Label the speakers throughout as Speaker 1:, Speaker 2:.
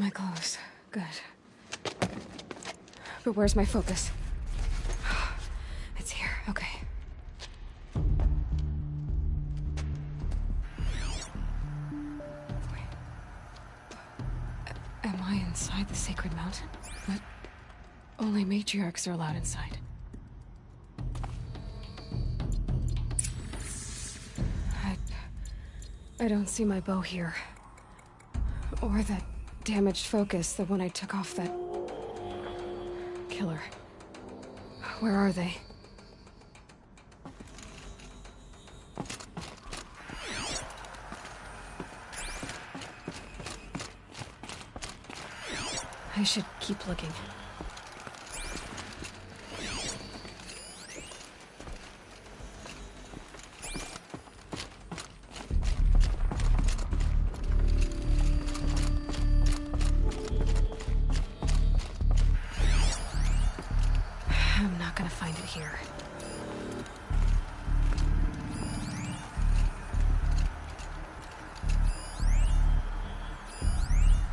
Speaker 1: Am I close? Good. But where's my focus? It's here, okay. Wait. Am I inside the Sacred Mountain? But only matriarchs are allowed inside. I don't see my bow here. Or that damaged focus, the one I took off that killer. Where are they? I should keep looking. I'm not gonna find it here.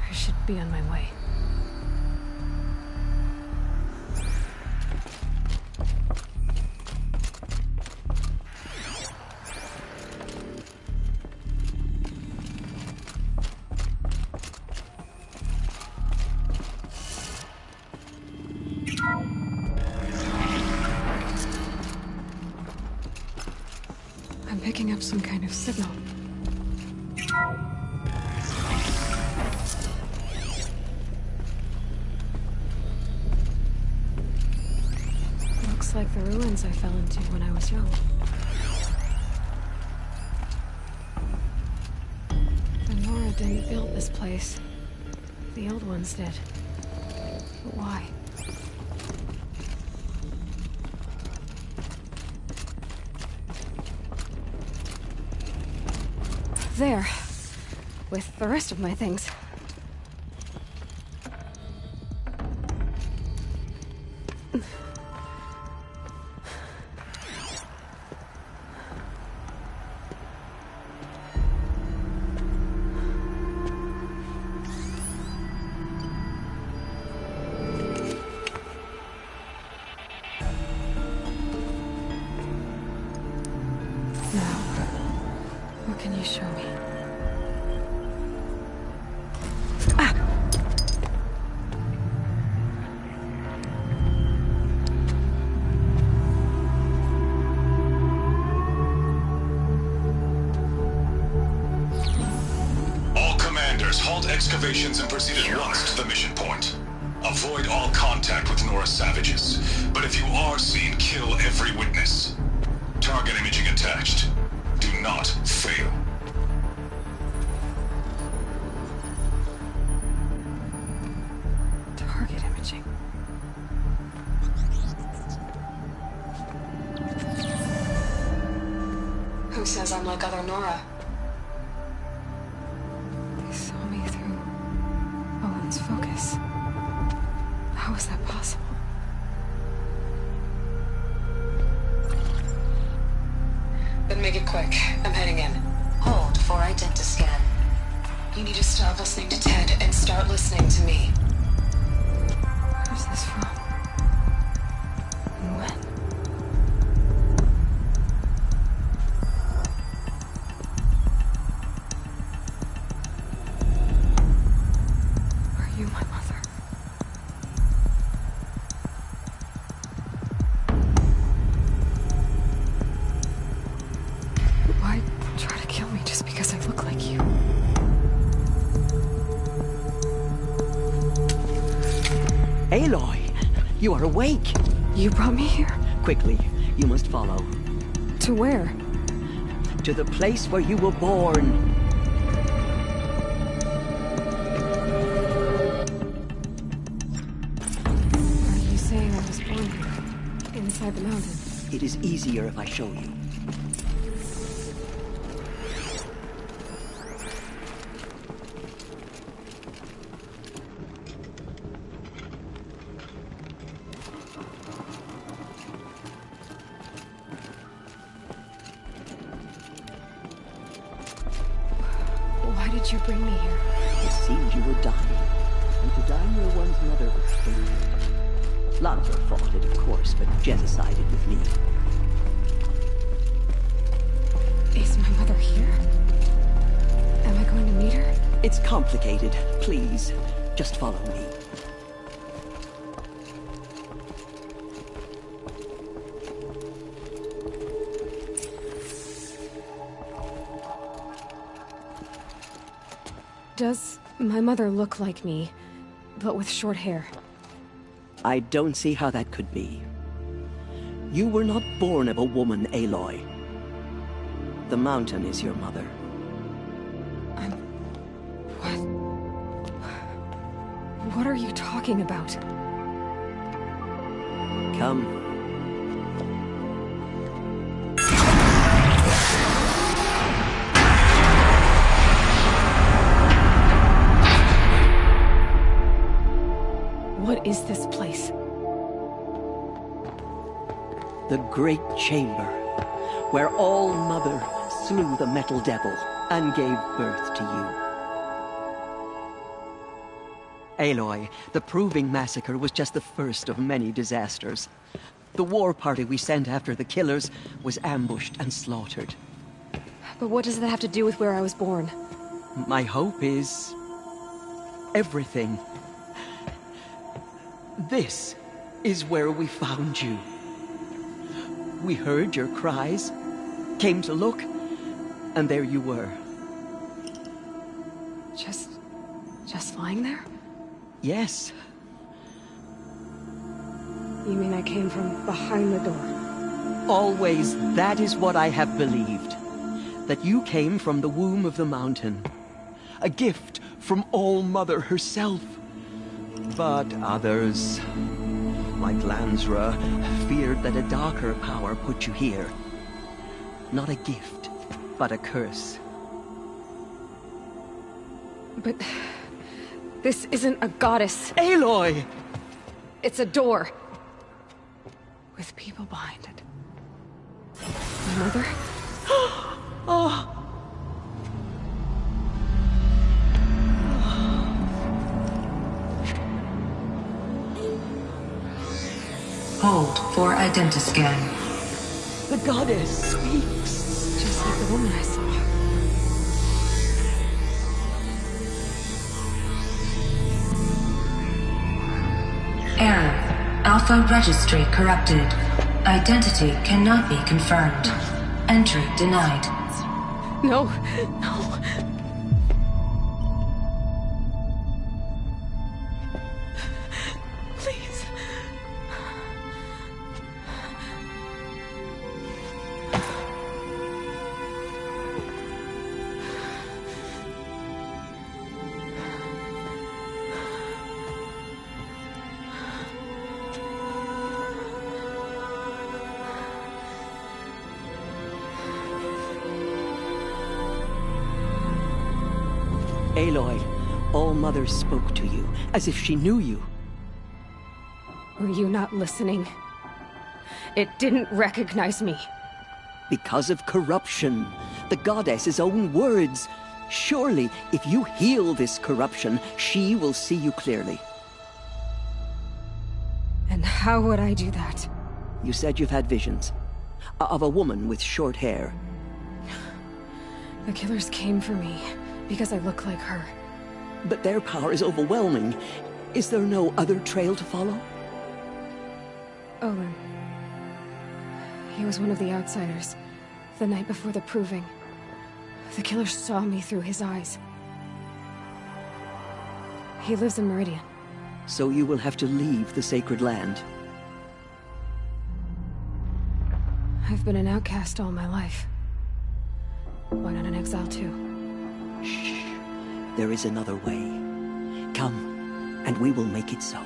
Speaker 1: I should be on my way. I'm picking up some kind of signal. Looks like the ruins I fell into when I was young. The Nora didn't build this place. The old ones did. But why? There. With the rest of my things. Now, what can you show me?
Speaker 2: Halt excavations and proceed at once to the mission point. Avoid all contact with Nora savages, but if you are seen, kill every witness. Target imaging attached. Do not fail.
Speaker 1: Target imaging.
Speaker 3: Who says I'm like other Nora?
Speaker 1: Focus. How is that possible?
Speaker 3: Then make it quick. I'm heading in. Hold for identiscan. You need to stop listening to Ted and start listening to me.
Speaker 1: Where's this from? And when? You, my mother. Why try to kill me just because I look like you?
Speaker 4: Aloy, you are awake.
Speaker 1: You brought me here?
Speaker 4: Quickly, you must follow.
Speaker 1: To where?
Speaker 4: To the place where you were born.
Speaker 1: Inside the mountain.
Speaker 4: It is easier if I show you.
Speaker 1: Why did you bring me here?
Speaker 4: It seemed you were dying. Daimler one's mother was killed. Lonzo fought it, of course, but Jezza sided with me.
Speaker 1: Is my mother here? Am I going to meet her?
Speaker 4: It's complicated. Please, just follow me.
Speaker 1: Does my mother look like me, but with short hair?
Speaker 4: I don't see how that could be. You were not born of a woman, Aloy. The mountain is your mother.
Speaker 1: What? What are you talking about?
Speaker 4: Come.
Speaker 1: What is this place?
Speaker 4: The Great Chamber, where All-Mother slew the Metal Devil and gave birth to you. Aloy, the Proving Massacre was just the first of many disasters. The war party we sent after the killers was ambushed and slaughtered.
Speaker 1: But what does that have to do with where I was born?
Speaker 4: My hope is... everything. This is where we found you. We heard your cries, came to look, and there you were.
Speaker 1: Just lying there?
Speaker 4: Yes.
Speaker 1: You mean I came from behind the door?
Speaker 4: Always, that is what I have believed. That you came from the womb of the mountain. A gift from All-Mother herself. But others, like Lansra, feared that a darker power put you here. Not a gift, but a curse.
Speaker 1: But... this isn't a goddess.
Speaker 4: Aloy!
Speaker 1: It's a door. With people behind it. My mother?
Speaker 4: Oh!
Speaker 3: Hold for identiscan.
Speaker 4: The goddess speaks.
Speaker 1: Just like the woman I saw.
Speaker 3: Error. Alpha registry corrupted. Identity cannot be confirmed. Entry denied.
Speaker 1: No, no. Please.
Speaker 4: Aloy, All-Mother spoke to you, as if she knew you.
Speaker 1: Were you not listening? It didn't recognize me.
Speaker 4: Because of corruption. The goddess's own words. Surely, if you heal this corruption, she will see you clearly.
Speaker 1: And how would I do that?
Speaker 4: You said you've had visions. Of a woman with short hair.
Speaker 1: The killers came for me because I look like her.
Speaker 4: But their power is overwhelming. Is there no other trail to follow?
Speaker 1: Olin. He was one of the outsiders. The night before the Proving. The killers saw me through his eyes. He lives in Meridian.
Speaker 4: So you will have to leave the sacred land.
Speaker 1: I've been an outcast all my life. Why not an exile too?
Speaker 4: Shh. There is another way. Come, and we will make it so.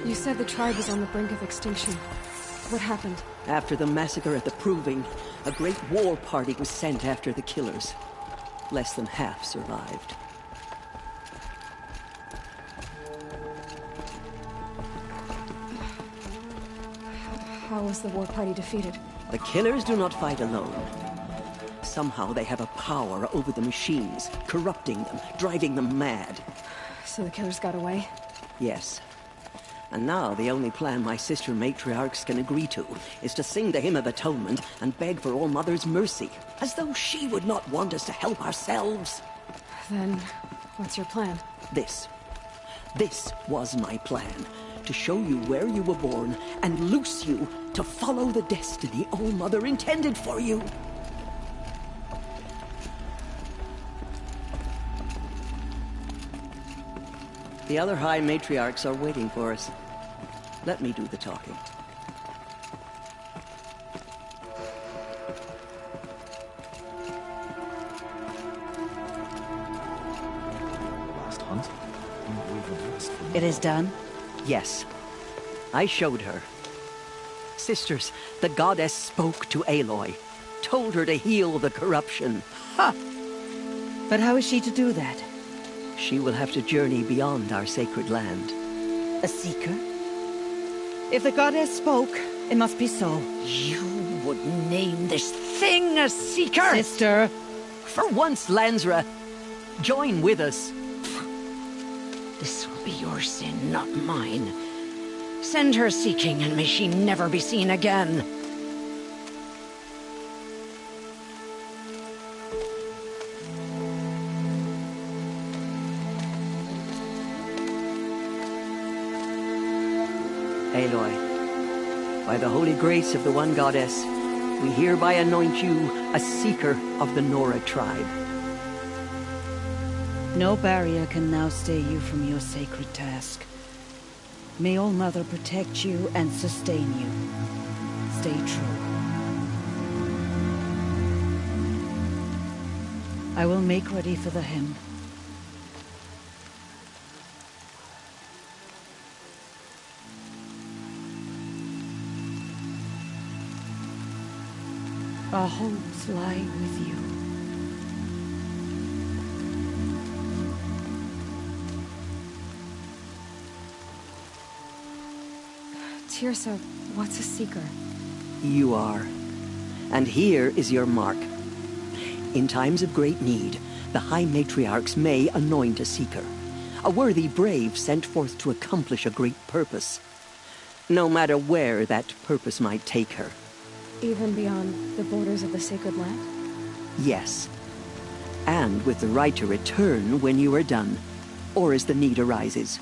Speaker 1: You said the tribe was on the brink of extinction. What happened?
Speaker 4: After the massacre at the Proving, a great war party was sent after the killers. Less than half survived.
Speaker 1: How was the war party defeated?
Speaker 4: The killers do not fight alone. somehow they have a power over the machines, corrupting them, driving them mad.
Speaker 1: So the killers got away?
Speaker 4: Yes. And now the only plan my sister matriarchs can agree to is to sing the Hymn of Atonement and beg for All Mother's mercy, as though she would not want us to help ourselves.
Speaker 1: Then, what's your plan?
Speaker 4: This was my plan. To show you where you were born and loose you to follow the destiny All Mother intended for you. The other High Matriarchs are waiting for us. Let me do the talking.
Speaker 5: Last hunt?
Speaker 6: It is done?
Speaker 4: Yes. I showed her. Sisters, the goddess spoke to Aloy. Told her to heal the corruption.
Speaker 6: Ha! But how is she to do that?
Speaker 4: She will have to journey beyond our sacred land.
Speaker 6: A seeker? If the goddess spoke, it must be so.
Speaker 7: You would name this thing a seeker?
Speaker 6: Sister!
Speaker 4: For once, Lansra, join with us.
Speaker 7: This will be your sin, not mine. Send her seeking, and may she never be seen again.
Speaker 4: Aloy, by the holy grace of the One Goddess, we hereby anoint you a seeker of the Nora tribe.
Speaker 6: No barrier can now stay you from your sacred task. May All Mother protect you and sustain you. Stay true. I will make ready for the hymn. Our hopes lie with you.
Speaker 1: Teersa, what's a seeker?
Speaker 4: You are. And here is your mark. In times of great need, the High Matriarchs may anoint a seeker. A worthy brave sent forth to accomplish a great purpose. No matter where that purpose might take her.
Speaker 1: Even beyond the borders of the sacred land?
Speaker 4: Yes. And with the right to return when you are done, or as the need arises.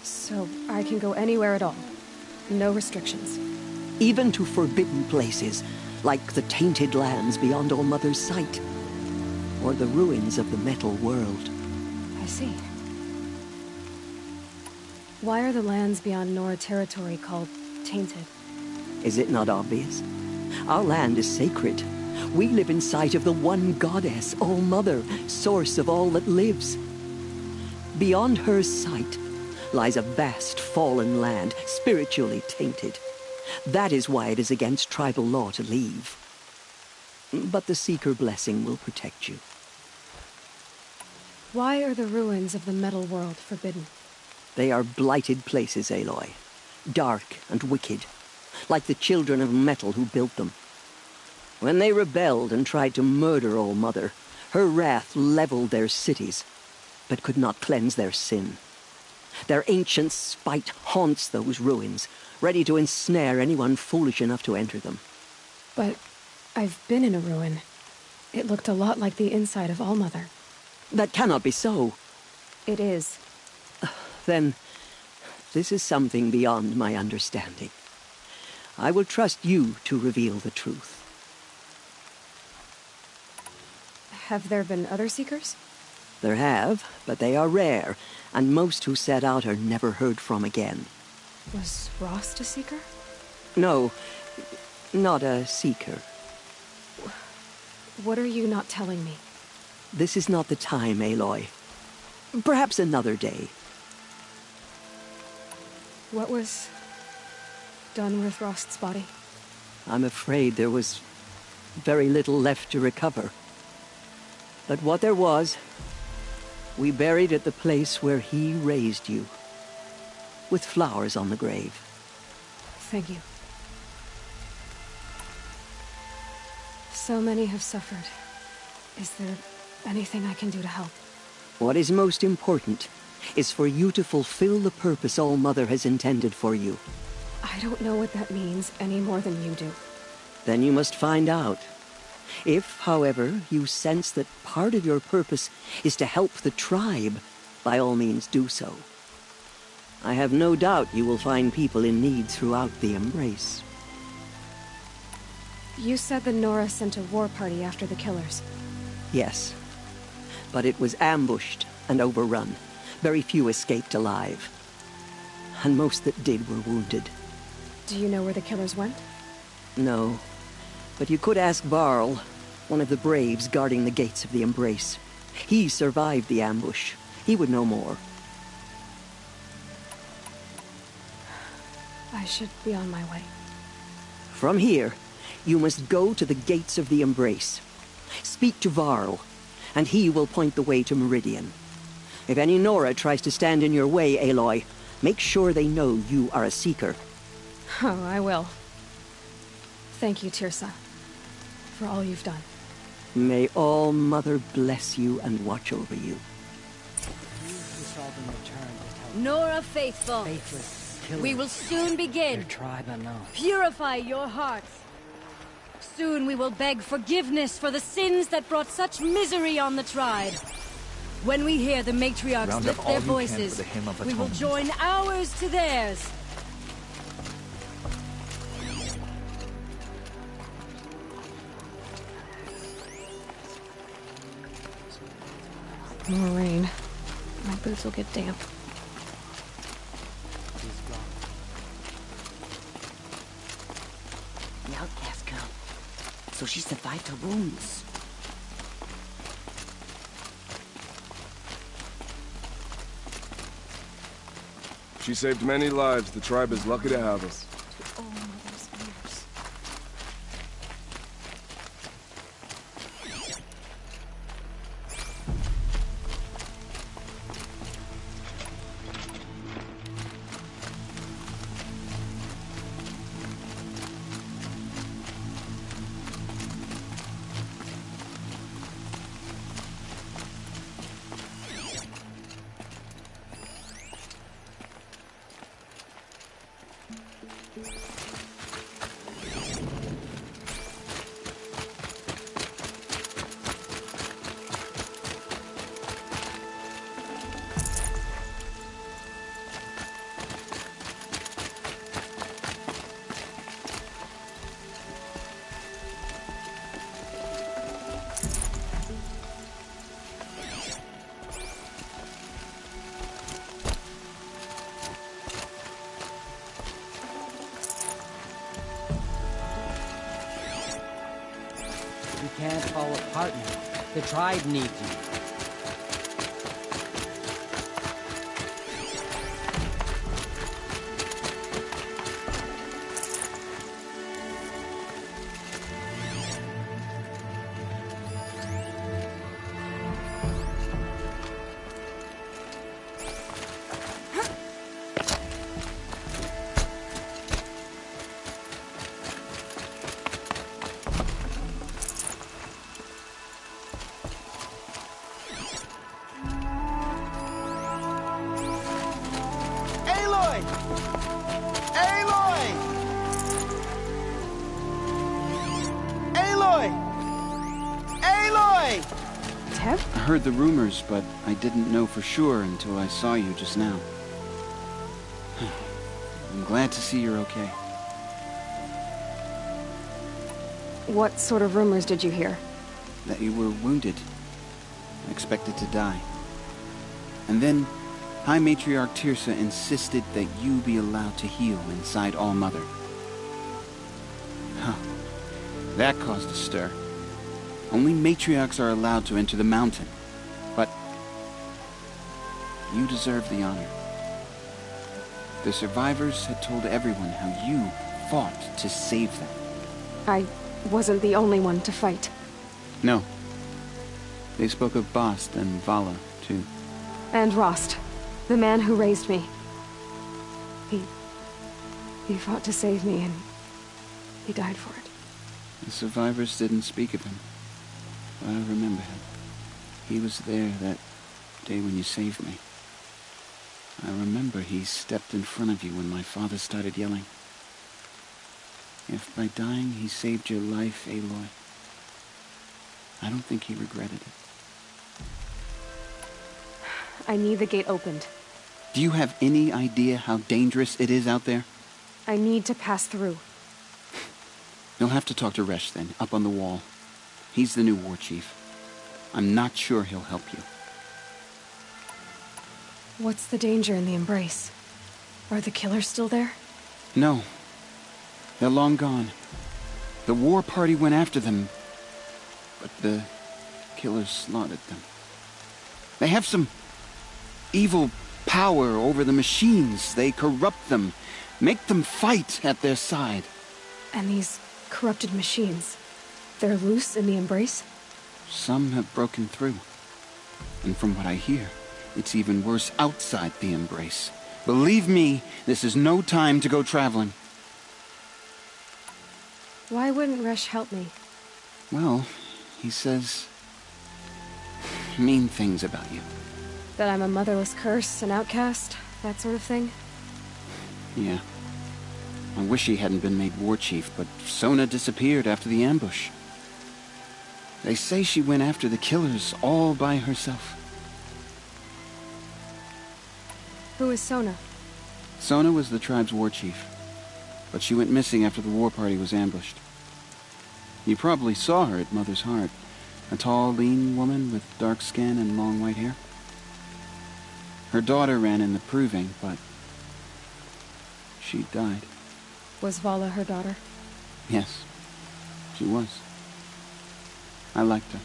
Speaker 1: So I can go anywhere at all? No restrictions?
Speaker 4: Even to forbidden places, like the tainted lands beyond All Mother's sight. Or the ruins of the metal world.
Speaker 1: I see. Why are the lands beyond Nora territory called tainted?
Speaker 4: Is it not obvious? Our land is sacred. We live in sight of the One Goddess, All Mother, source of all that lives. Beyond her sight lies a vast fallen land, spiritually tainted. That is why it is against tribal law to leave. But the Seeker blessing will protect you.
Speaker 1: Why are the ruins of the metal world forbidden?
Speaker 4: They are blighted places, Aloy. Dark and wicked, like the children of metal who built them. When they rebelled and tried to murder All Mother, her wrath leveled their cities, but could not cleanse their sin. Their ancient spite haunts those ruins, ready to ensnare anyone foolish enough to enter them.
Speaker 1: But I've been in a ruin. It looked a lot like the inside of All Mother.
Speaker 4: That cannot be so.
Speaker 1: It is.
Speaker 4: Then, this is something beyond my understanding. I will trust you to reveal the truth.
Speaker 1: Have there been other Seekers?
Speaker 4: There have, but they are rare, and most who set out are never heard from again.
Speaker 1: Was Rost a Seeker?
Speaker 4: No, not a Seeker.
Speaker 1: What are you not telling me?
Speaker 4: This is not the time, Aloy. Perhaps another day.
Speaker 1: What was done with Rost's body?
Speaker 4: I'm afraid there was very little left to recover. But what there was, we buried at the place where he raised you, with flowers on the grave.
Speaker 1: Thank you. So many have suffered. Is there anything I can do to help?
Speaker 4: What is most important is for you to fulfill the purpose All-Mother has intended for you.
Speaker 1: I don't know what that means any more than you do.
Speaker 4: Then you must find out. If, however, you sense that part of your purpose is to help the tribe, by all means do so. I have no doubt you will find people in need throughout the Embrace.
Speaker 1: You said the Nora sent a war party after the killers.
Speaker 4: Yes. But it was ambushed and overrun. Very few escaped alive. And most that did were wounded.
Speaker 1: Do you know where the killers went?
Speaker 4: No. But you could ask Varl, one of the braves guarding the gates of the Embrace. He survived the ambush. He would know more.
Speaker 1: I should be on my way.
Speaker 4: From here, you must go to the gates of the Embrace. Speak to Varl, and he will point the way to Meridian. If any Nora tries to stand in your way, Aloy, make sure they know you are a Seeker.
Speaker 1: Oh, I will. Thank you, Teersa, for all you've done.
Speaker 4: May All-Mother bless you and watch over you.
Speaker 8: Nora Faithful, we will soon begin. Purify your hearts. Soon we will beg forgiveness for the sins that brought such misery on the tribe. When we hear the matriarchs lift their voices, we will join ours to theirs.
Speaker 1: More rain. My boots will get damp.
Speaker 9: The outcast girl. So she survived her wounds.
Speaker 10: She saved many lives. The tribe is lucky to have us.
Speaker 1: To All-Mother's ears.
Speaker 11: You can't fall apart now. The tribe needs you.
Speaker 12: I heard the rumors, but I didn't know for sure until I saw you just now. I'm glad to see you're okay.
Speaker 1: What sort of rumors did you hear?
Speaker 12: That you were wounded. Expected to die. And then, High Matriarch Teersa insisted that you be allowed to heal inside All-Mother. Huh. That caused a stir. Only matriarchs are allowed to enter the mountain. But you deserve the honor. The survivors had told everyone how you fought to save them.
Speaker 1: I wasn't the only one to fight.
Speaker 12: No. They spoke of Bast and Vala, too.
Speaker 1: And Rost, the man who raised me. He fought to save me, and he died for it.
Speaker 12: The survivors didn't speak of him, but I remember him. He was there that day when you saved me. I remember he stepped in front of you when my father started yelling. If by dying he saved your life, Aloy, I don't think he regretted it.
Speaker 1: I need the gate opened.
Speaker 12: Do you have any idea how dangerous it is out there?
Speaker 1: I need to pass through.
Speaker 12: You'll have to talk to Resh then, up on the wall. He's the new war chief. I'm not sure he'll help you.
Speaker 1: What's the danger in the Embrace? Are the killers still there?
Speaker 12: No. They're long gone. The war party went after them, but the killers slaughtered them. They have some evil power over the machines. They corrupt them, make them fight at their side.
Speaker 1: And these corrupted machines, they're loose in the Embrace?
Speaker 12: Some have broken through. And from what I hear, it's even worse outside the Embrace. Believe me, this is no time to go traveling.
Speaker 1: Why wouldn't Resh help me?
Speaker 12: Well, he says mean things about you.
Speaker 1: That I'm a motherless curse, an outcast, that sort of thing?
Speaker 12: Yeah. I wish he hadn't been made war chief, but Sona disappeared after the ambush. They say she went after the killers all by herself.
Speaker 1: Who is Sona?
Speaker 12: Sona was the tribe's war chief, but she went missing after the war party was ambushed. You probably saw her at Mother's Heart. A tall, lean woman with dark skin and long white hair. Her daughter ran in the proving, but she died.
Speaker 1: Was Vala her daughter?
Speaker 12: Yes, she was. I liked her.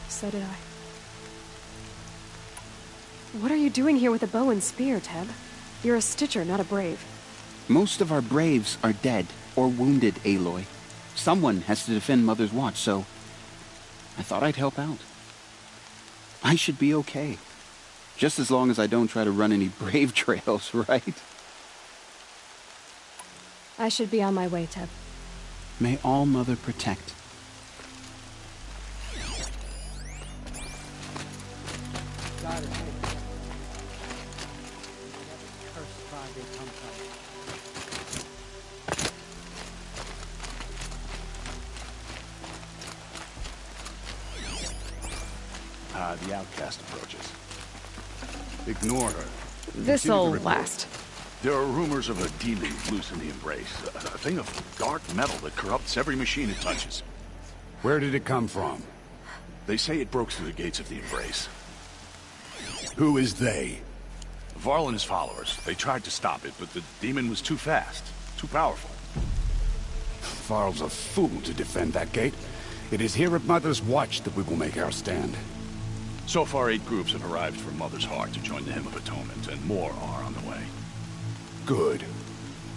Speaker 1: So did I. What are you doing here with a bow and spear, Teb? You're a Stitcher, not a Brave.
Speaker 12: Most of our Braves are dead or wounded, Aloy. Someone has to defend Mother's Watch, so I thought I'd help out. I should be okay. Just as long as I don't try to run any Brave trails, right?
Speaker 1: I should be on my way, Teb.
Speaker 12: May All Mother protect.
Speaker 13: The outcast approaches. Ignore her.
Speaker 1: This'll last.
Speaker 13: There are rumors of a demon loose in the Embrace. A thing of dark metal that corrupts every machine it touches.
Speaker 14: Where did it come from?
Speaker 13: They say it broke through the gates of the Embrace.
Speaker 14: Who is they?
Speaker 13: Varl and his followers. They tried to stop it, but the demon was too fast. Too powerful.
Speaker 14: Varl's a fool to defend that gate. It is here at Mother's Watch that we will make our stand.
Speaker 13: So far, 8 groups have arrived from Mother's Heart to join the Hymn of Atonement, and more are on the way.
Speaker 14: Good.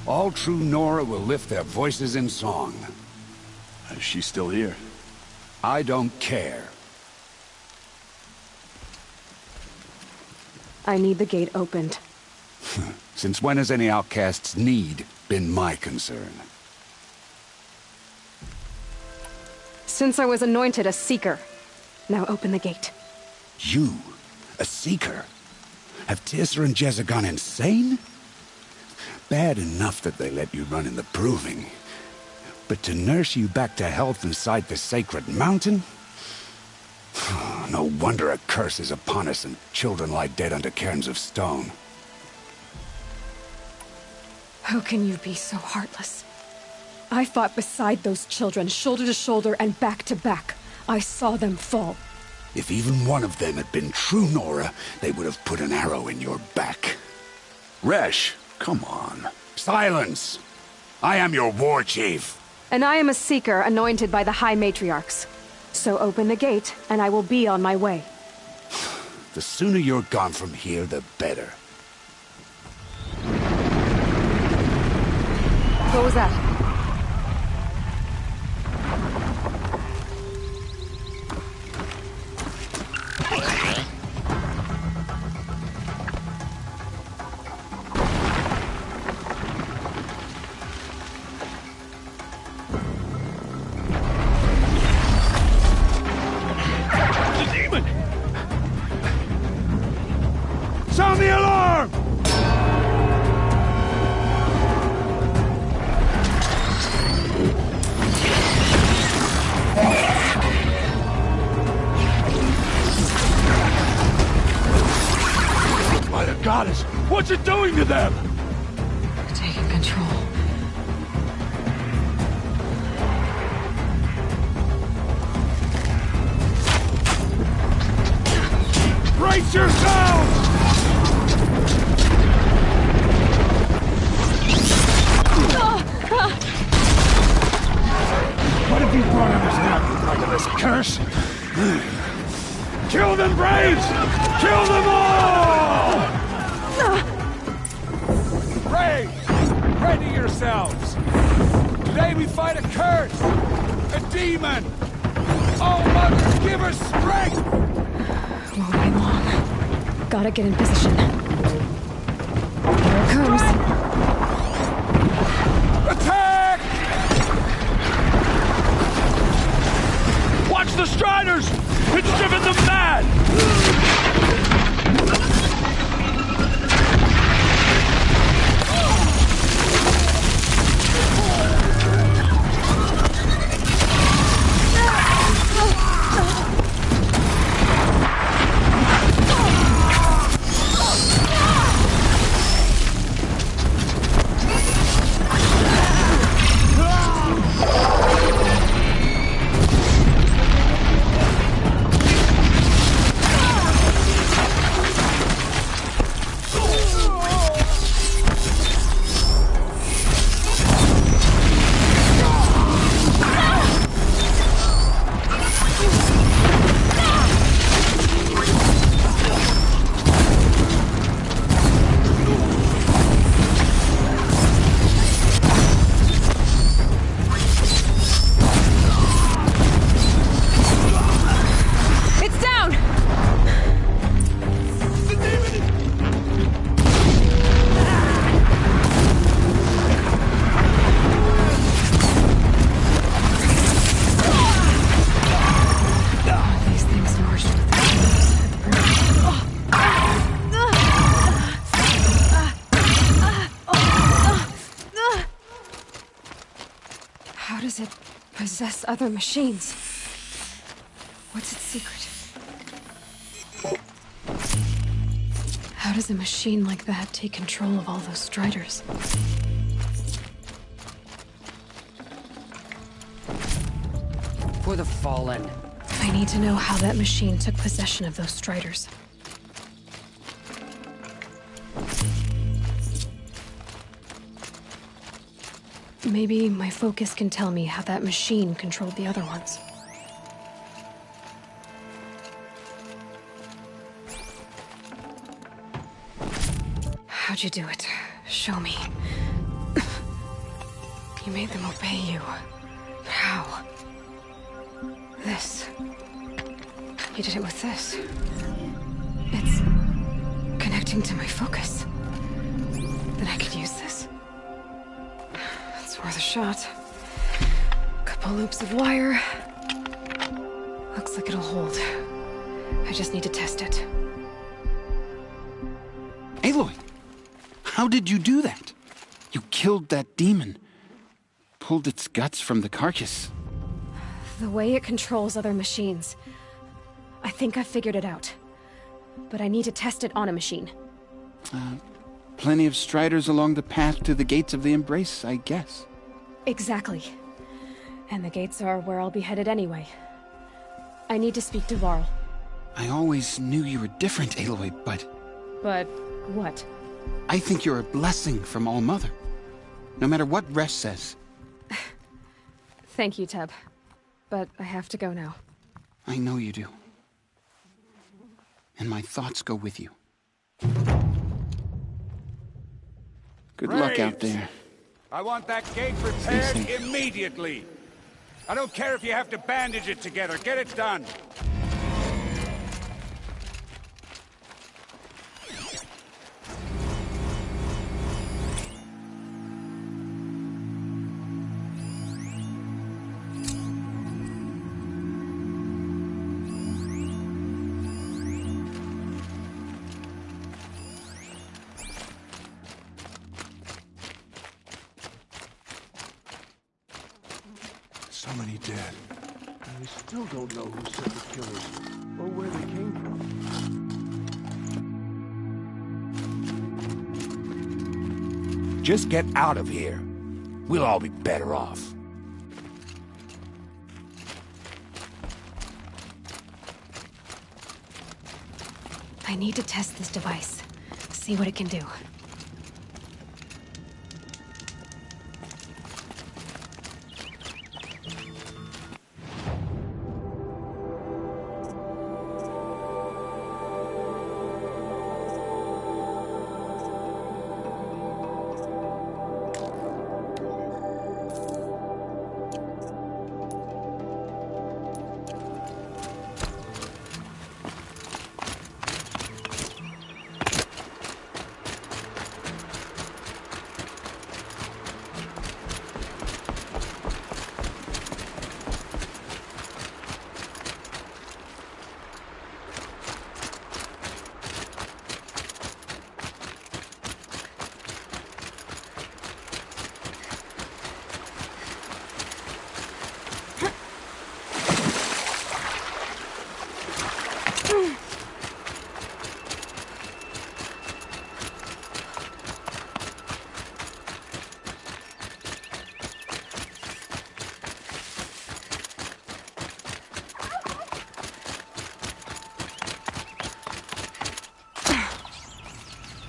Speaker 14: All true Nora will lift their voices in song.
Speaker 13: Is she still here?
Speaker 14: I don't care.
Speaker 1: I need the gate opened.
Speaker 14: Since when has any outcast's need been my concern?
Speaker 1: Since I was anointed a Seeker. Now open the gate.
Speaker 14: You? A Seeker? Have Teersa and Jezza gone insane? Bad enough that they let you run in the Proving. But to nurse you back to health inside the Sacred Mountain? No wonder a curse is upon us and children lie dead under cairns of stone.
Speaker 1: How can you be so heartless? I fought beside those children, shoulder to shoulder and back to back. I saw them fall.
Speaker 14: If even one of them had been true Nora, they would have put an arrow in your back.
Speaker 13: Resh, come on.
Speaker 14: Silence! I am your war chief.
Speaker 1: And I am a Seeker anointed by the High Matriarchs. So open the gate, and I will be on my way.
Speaker 14: The sooner you're gone from here, the better.
Speaker 1: What was that?
Speaker 13: coming! Sound the alarm! By the goddess, what's it doing to them?
Speaker 1: Taking control.
Speaker 13: Brace yourselves! What have you brought on us now, you motherless curse? Kill them, Braves! Kill them all! Braves, ready yourselves! Today we fight a curse! A demon! Oh, Mother, give us strength!
Speaker 1: Won't be long. Gotta get in position. Here it comes.
Speaker 13: Attack! Watch the Striders! It's driven them mad!
Speaker 1: How does it possess other machines? What's its secret? How does a machine like that take control of all those Striders?
Speaker 11: For the Fallen.
Speaker 1: I need to know how that machine took possession of those Striders. Maybe my focus can tell me how that machine controlled the other ones. How'd you do it? Show me. You made them obey you. How? This. You did it with this. It's connecting to my focus. Then I could use this. It's worth a shot. Couple loops of wire. Looks like it'll hold. I just need to test it.
Speaker 12: Aloy! How did you do that? You killed that demon. Pulled its guts from the carcass.
Speaker 1: The way it controls other machines. I think I figured it out. But I need to test it on a machine.
Speaker 12: Plenty of Striders along the path to the gates of the Embrace, I guess.
Speaker 1: Exactly. And the gates are where I'll be headed anyway. I need to speak to Varl.
Speaker 12: I always knew you were different, Aloy, but...
Speaker 1: But what?
Speaker 12: I think you're a blessing from All-Mother. No matter what Resh says.
Speaker 1: Thank you, Teb. But I have to go now.
Speaker 12: I know you do. And my thoughts go with you. Good luck out there.
Speaker 13: I want that gate repaired immediately. I don't care if you have to bandage it together. Get it done.
Speaker 10: So many dead.
Speaker 5: And we still don't know who sent the killers, or where they came from.
Speaker 14: Just get out of here. We'll all be better off.
Speaker 1: I need to test this device. See what it can do.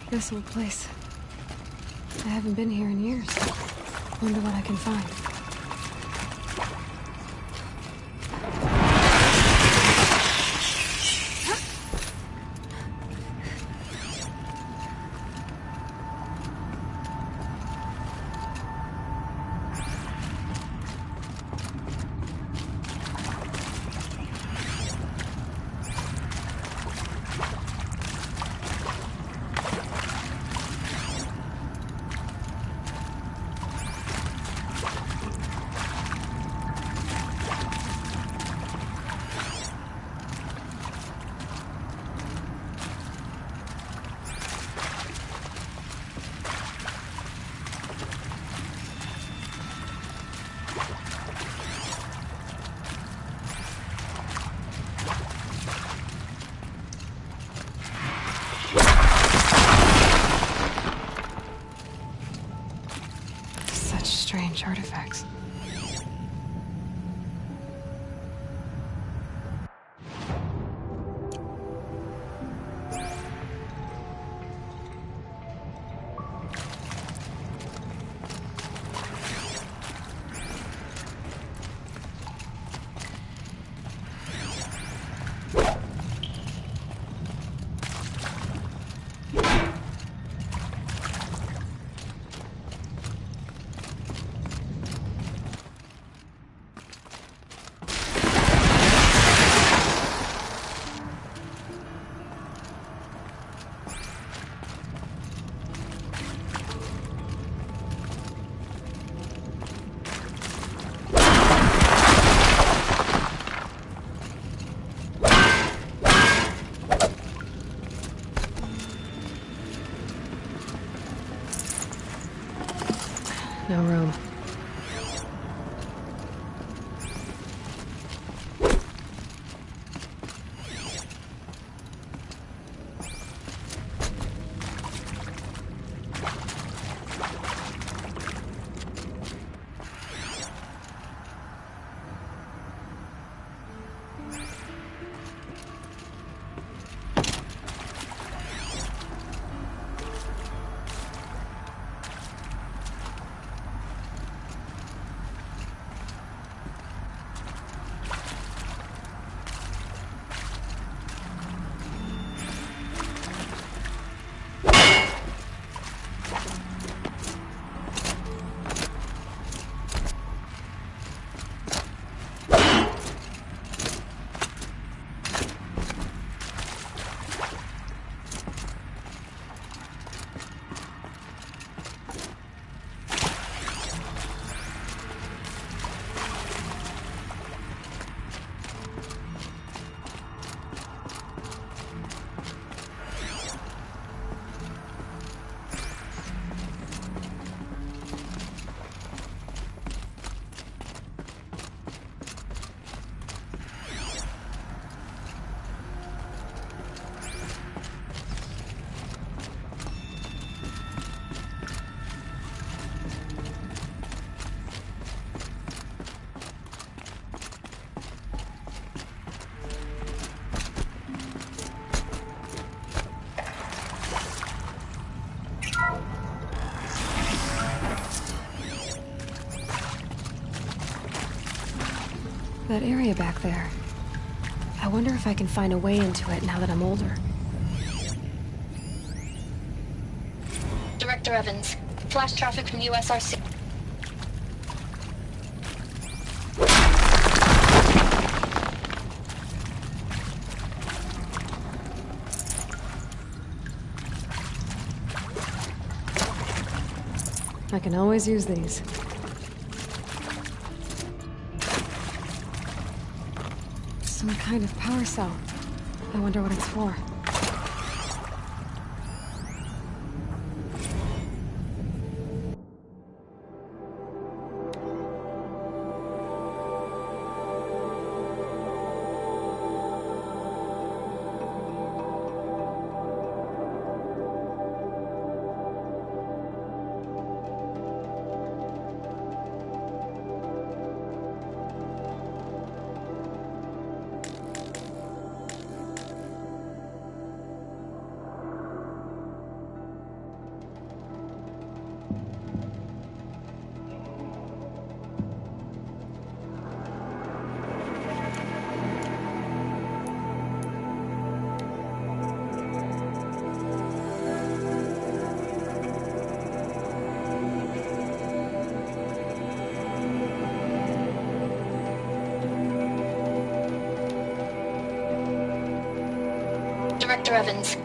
Speaker 1: This old place. I haven't been here in years. Wonder what I can find. Strange artifacts. No room. that area back there. I wonder if I can find a way into it now that I'm older.
Speaker 15: Director Evans, flash traffic from USRC.
Speaker 1: I can always use these. Some kind of power cell. I wonder what it's for.
Speaker 15: Director Evans.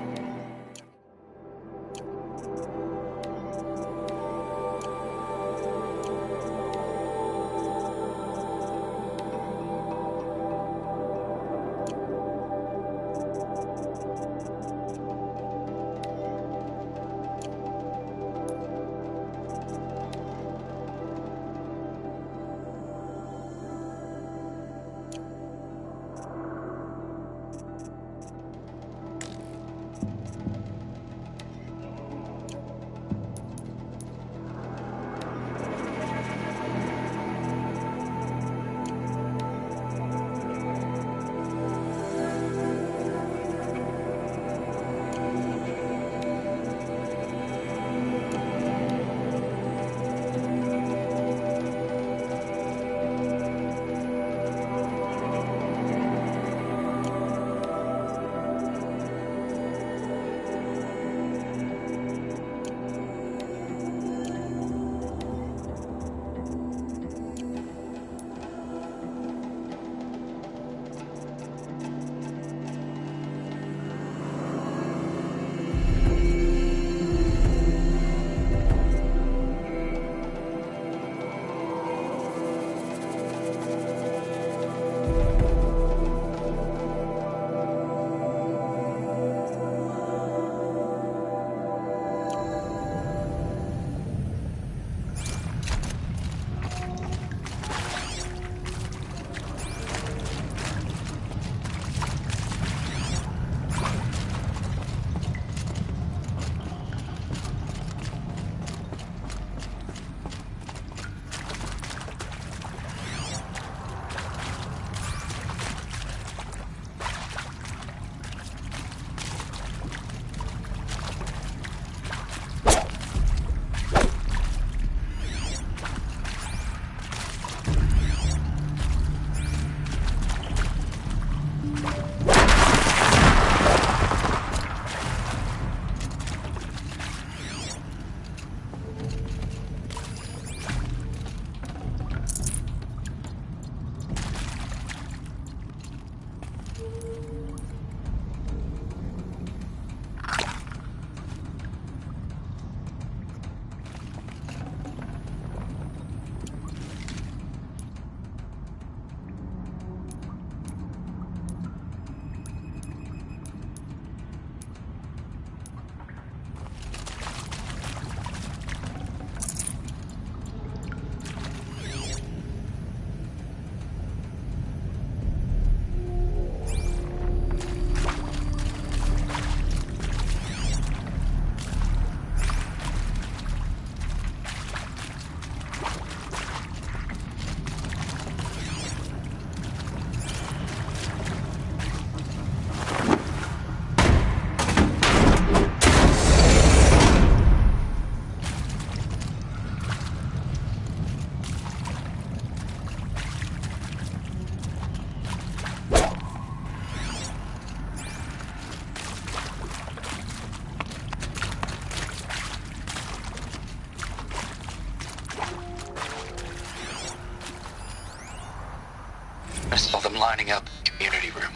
Speaker 16: lining up the community room.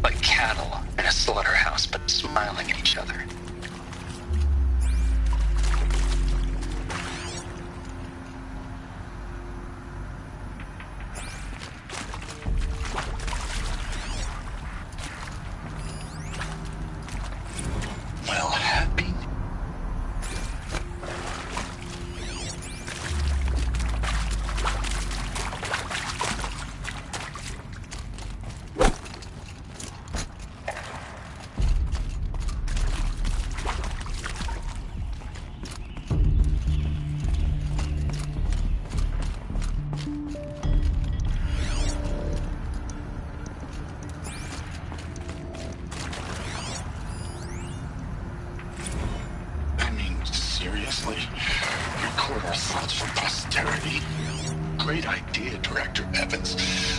Speaker 16: Like cattle in a slaughterhouse, but smiling at each other. Well, happy. Seriously? Record our thoughts for posterity? Great idea, Director Evans.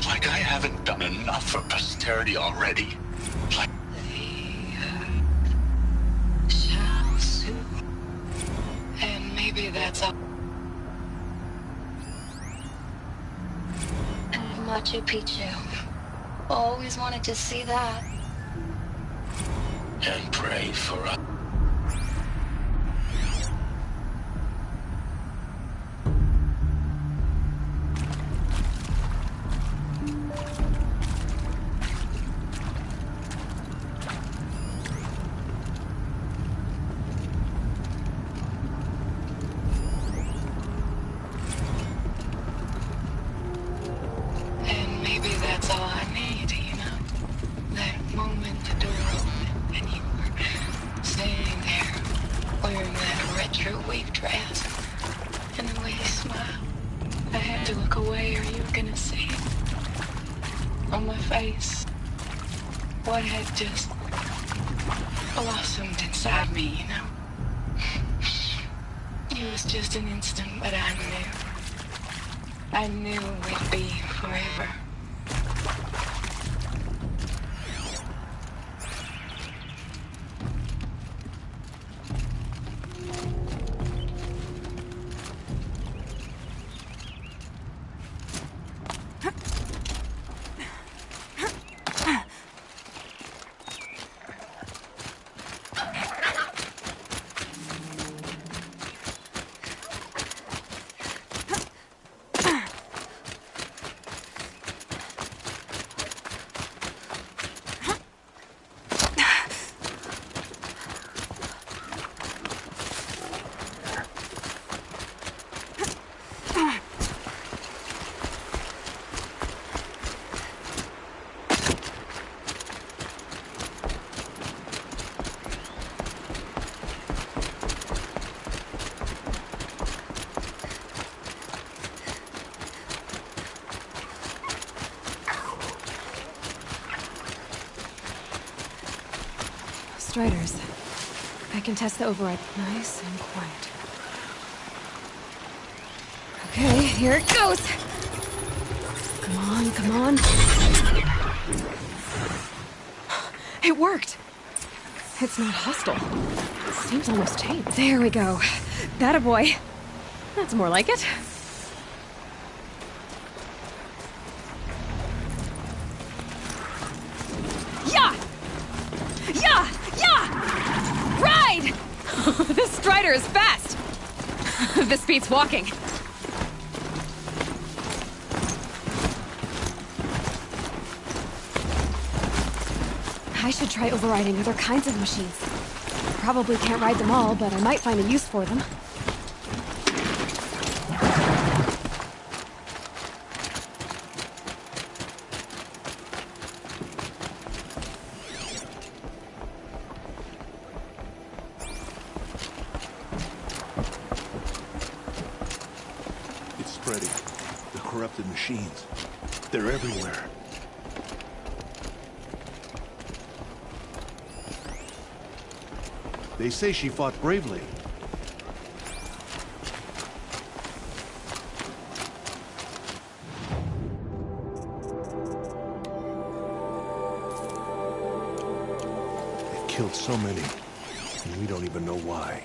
Speaker 16: Like I haven't done enough for posterity already. Like...
Speaker 3: Shall soon. And maybe that's all.
Speaker 15: Machu Picchu. Always wanted to see that.
Speaker 16: And pray for us.
Speaker 3: Maybe that's all I need, you know? That moment the door opened and you were standing there wearing that retro wave dress and the way you smiled. I had to look away or you were gonna see it on my face. What had just blossomed inside me, you know? It was just an instant, but I knew we'd be forever.
Speaker 1: Striders. I can test the override nice and quiet. Okay, here it goes! Come on, come on. It worked! It's not hostile. It seems almost tame. There we go. That a boy. That's more like it. This Strider is fast! This beats walking. I should try overriding other kinds of machines. Probably can't ride them all, but I might find a use for them.
Speaker 5: The corrupted machines. They're everywhere. They say she fought bravely. They've killed so many, and we don't even know why.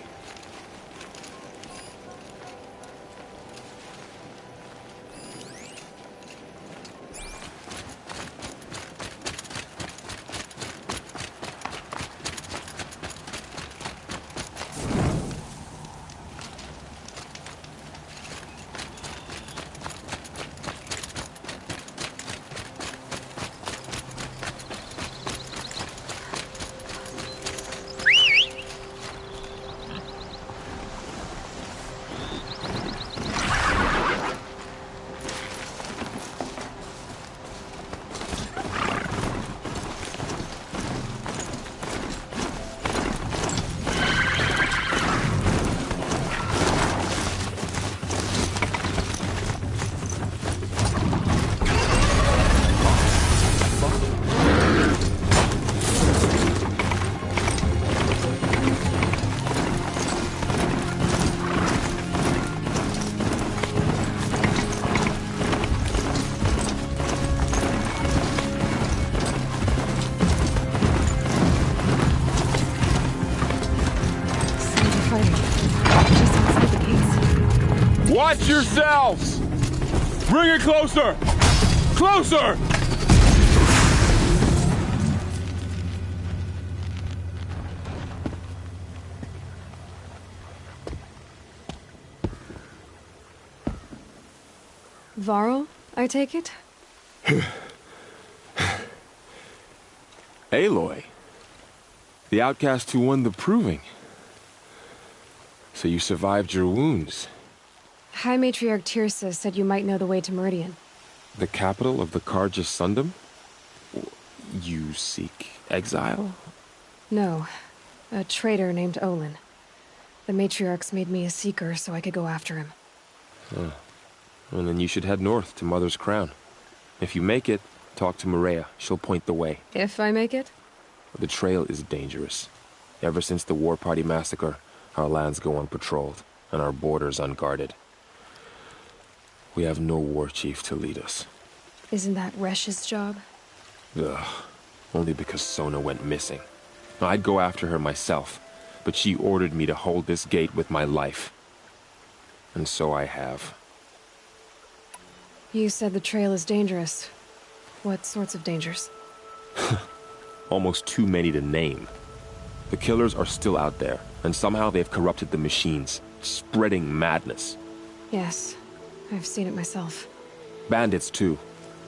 Speaker 10: Watch yourselves! Bring it closer! Closer!
Speaker 1: Varl, I take it?
Speaker 10: Aloy. The outcast who won the proving. So you survived your wounds.
Speaker 1: High Matriarch Tirsa said you might know the way to Meridian.
Speaker 10: The capital of the Carja Sundom? You seek exile?
Speaker 1: No. A traitor named Olin. The Matriarchs made me a seeker so I could go after him.
Speaker 10: Huh. Well, then you should head north to Mother's Crown. If you make it, talk to Maria. She'll point the way.
Speaker 1: If I make it?
Speaker 10: The trail is dangerous. Ever since the War Party massacre, our lands go unpatrolled, and our borders unguarded. We have no war chief to lead us.
Speaker 1: Isn't that Resh's job?
Speaker 10: Ugh. Only because Sona went missing. I'd go after her myself, but she ordered me to hold this gate with my life. And so I have.
Speaker 1: You said the trail is dangerous. What sorts of dangers?
Speaker 10: Almost too many to name. The killers are still out there, and somehow they've corrupted the machines, spreading madness.
Speaker 1: Yes, I've seen it myself.
Speaker 10: Bandits, too.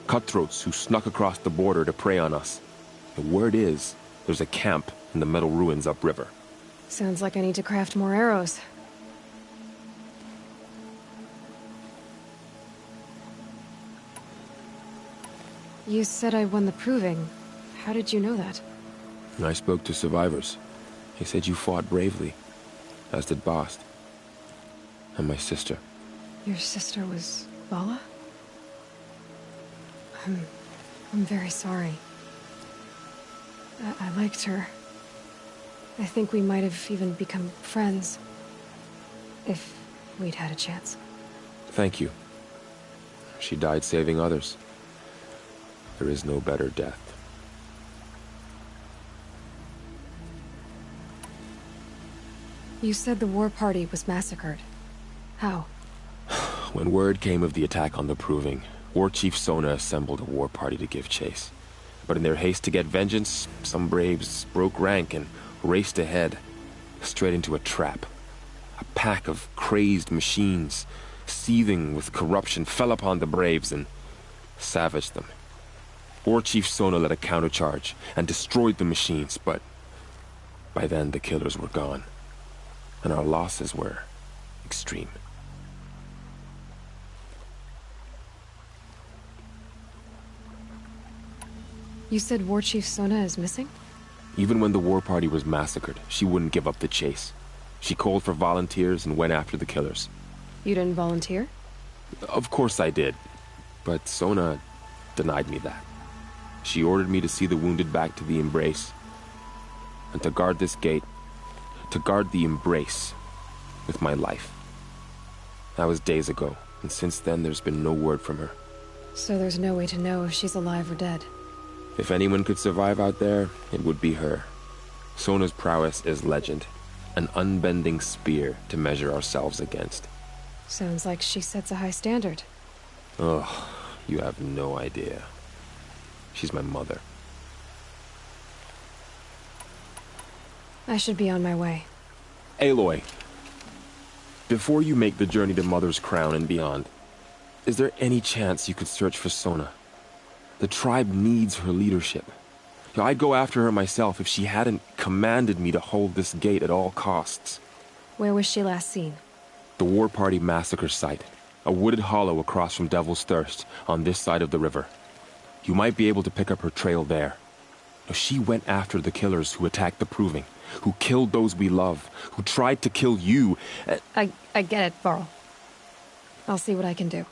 Speaker 10: Cutthroats who snuck across the border to prey on us. The word is, there's a camp in the metal ruins upriver.
Speaker 1: Sounds like I need to craft more arrows. You said I won the proving. How did you know that?
Speaker 10: I spoke to survivors. They said you fought bravely, as did Bast. And my sister.
Speaker 1: Your sister was Vala? I'm very sorry. I liked her. I think we might have even become friends. If we'd had a chance.
Speaker 10: Thank you. She died saving others. There is no better death.
Speaker 1: You said the war party was massacred. How?
Speaker 10: When word came of the attack on the Proving, War Chief Sona assembled a war party to give chase. But in their haste to get vengeance, some braves broke rank and raced ahead, straight into a trap. A pack of crazed machines, seething with corruption, fell upon the braves and savaged them. War Chief Sona led a countercharge and destroyed the machines, but by then the killers were gone, and our losses were extreme.
Speaker 1: You said War Chief Sona is missing?
Speaker 10: Even when the war party was massacred, she wouldn't give up the chase. She called for volunteers and went after the killers.
Speaker 1: You didn't volunteer?
Speaker 10: Of course I did, but Sona denied me that. She ordered me to see the wounded back to the Embrace, and to guard this gate, to guard the Embrace with my life. That was days ago, and since then there's been no word from her.
Speaker 1: So there's no way to know if she's alive or dead.
Speaker 10: If anyone could survive out there, it would be her. Sona's prowess is legend, an unbending spear to measure ourselves against.
Speaker 1: Sounds like she sets a high standard.
Speaker 10: Ugh, you have no idea. She's my mother.
Speaker 1: I should be on my way.
Speaker 10: Aloy, before you make the journey to Mother's Crown and beyond, is there any chance you could search for Sona? The tribe needs her leadership. I'd go after her myself if she hadn't commanded me to hold this gate at all costs.
Speaker 1: Where was she last seen?
Speaker 10: The War Party massacre site. A wooded hollow across from Devil's Thirst, on this side of the river. You might be able to pick up her trail there. She went after the killers who attacked the Proving, who killed those we love, who tried to kill you.
Speaker 1: I get it, Varl. I'll see what I can do.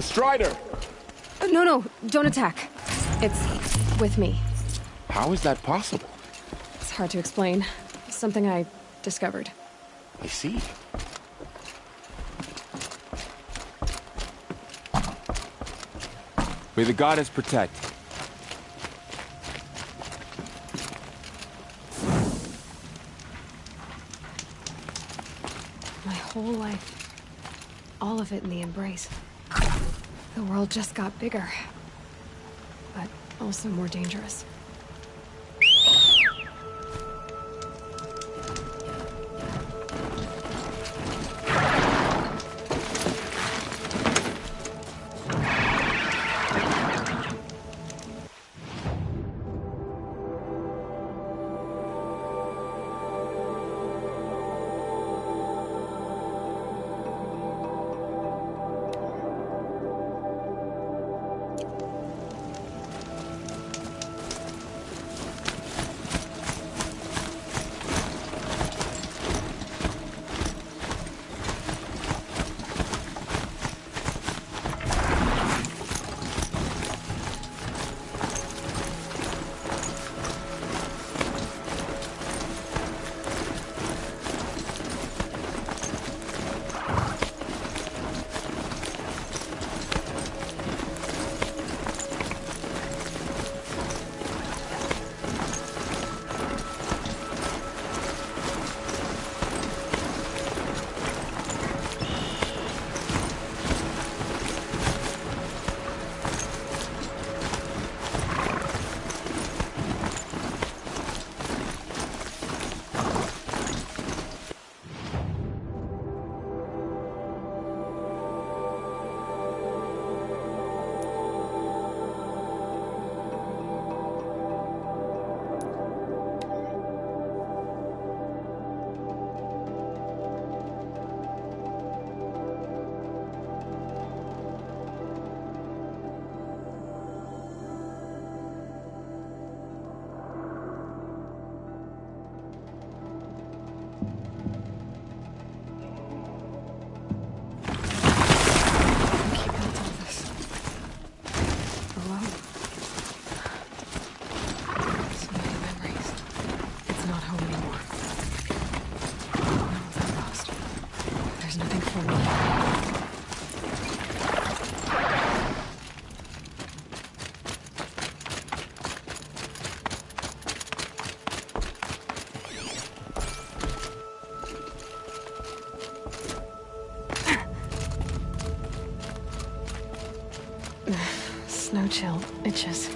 Speaker 10: A Strider!
Speaker 1: No, don't attack. It's with me.
Speaker 10: How is that possible?
Speaker 1: It's hard to explain. Something I discovered.
Speaker 10: I see. May the goddess protect.
Speaker 1: My whole life. All of it in the embrace. The world just got bigger. But also more dangerous. Snow chill itches.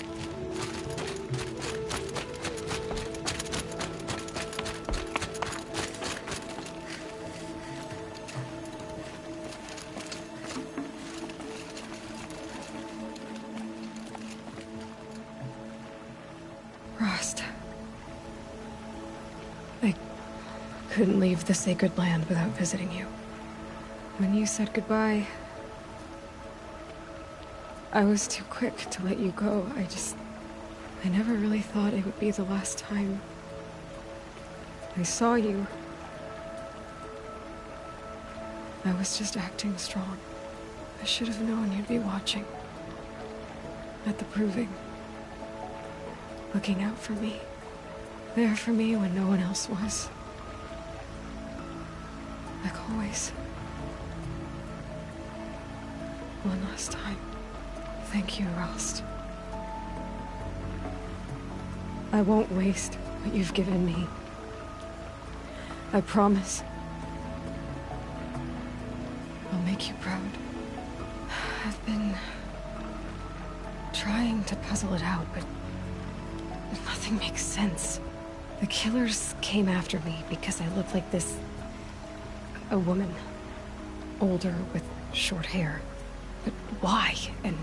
Speaker 1: Rost. I couldn't leave the sacred land without visiting you. When you said goodbye, I was too quick to let you go. I never really thought it would be the last time I saw you. I was just acting strong. I should have known you'd be watching. At the proving. Looking out for me. There for me when no one else was. Like always. One last time. Thank you, Rost. I won't waste what you've given me. I promise. I'll make you proud. I've been trying to puzzle it out, but nothing makes sense. The killers came after me because I looked like this... a woman. Older with short hair. But why? And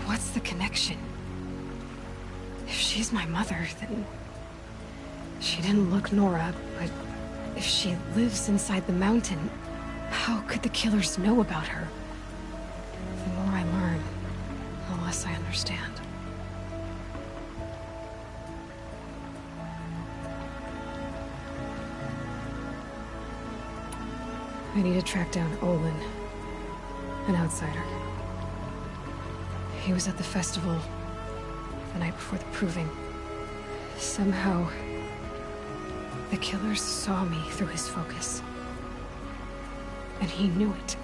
Speaker 1: what's the connection? If she's my mother, then... she didn't look Nora, but if she lives inside the mountain, how could the killers know about her? The more I learn, the less I understand. I need to track down Olin, an outsider. He was at the festival the night before the proving. Somehow, the killers saw me through his focus. And he knew it.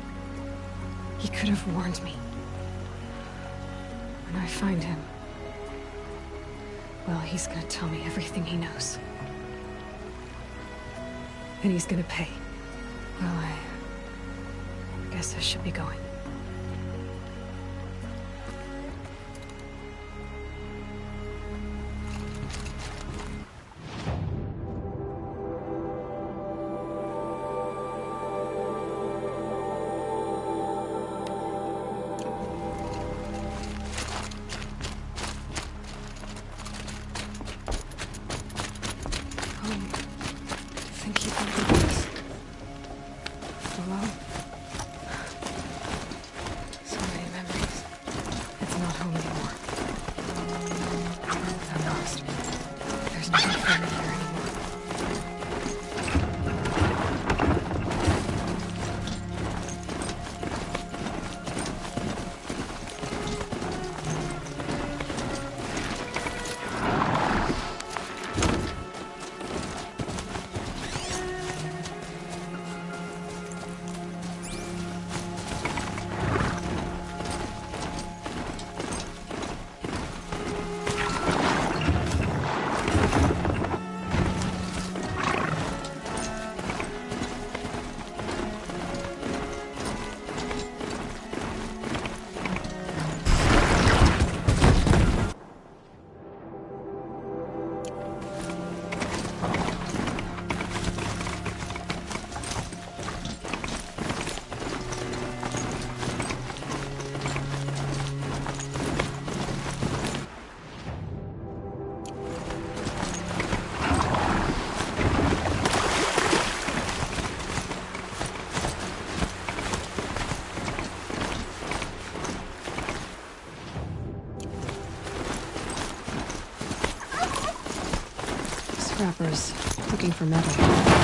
Speaker 1: He could have warned me. When I find him, well, he's gonna tell me everything he knows. And he's gonna pay. Well, I guess I should be going. Scrappers, looking for metal.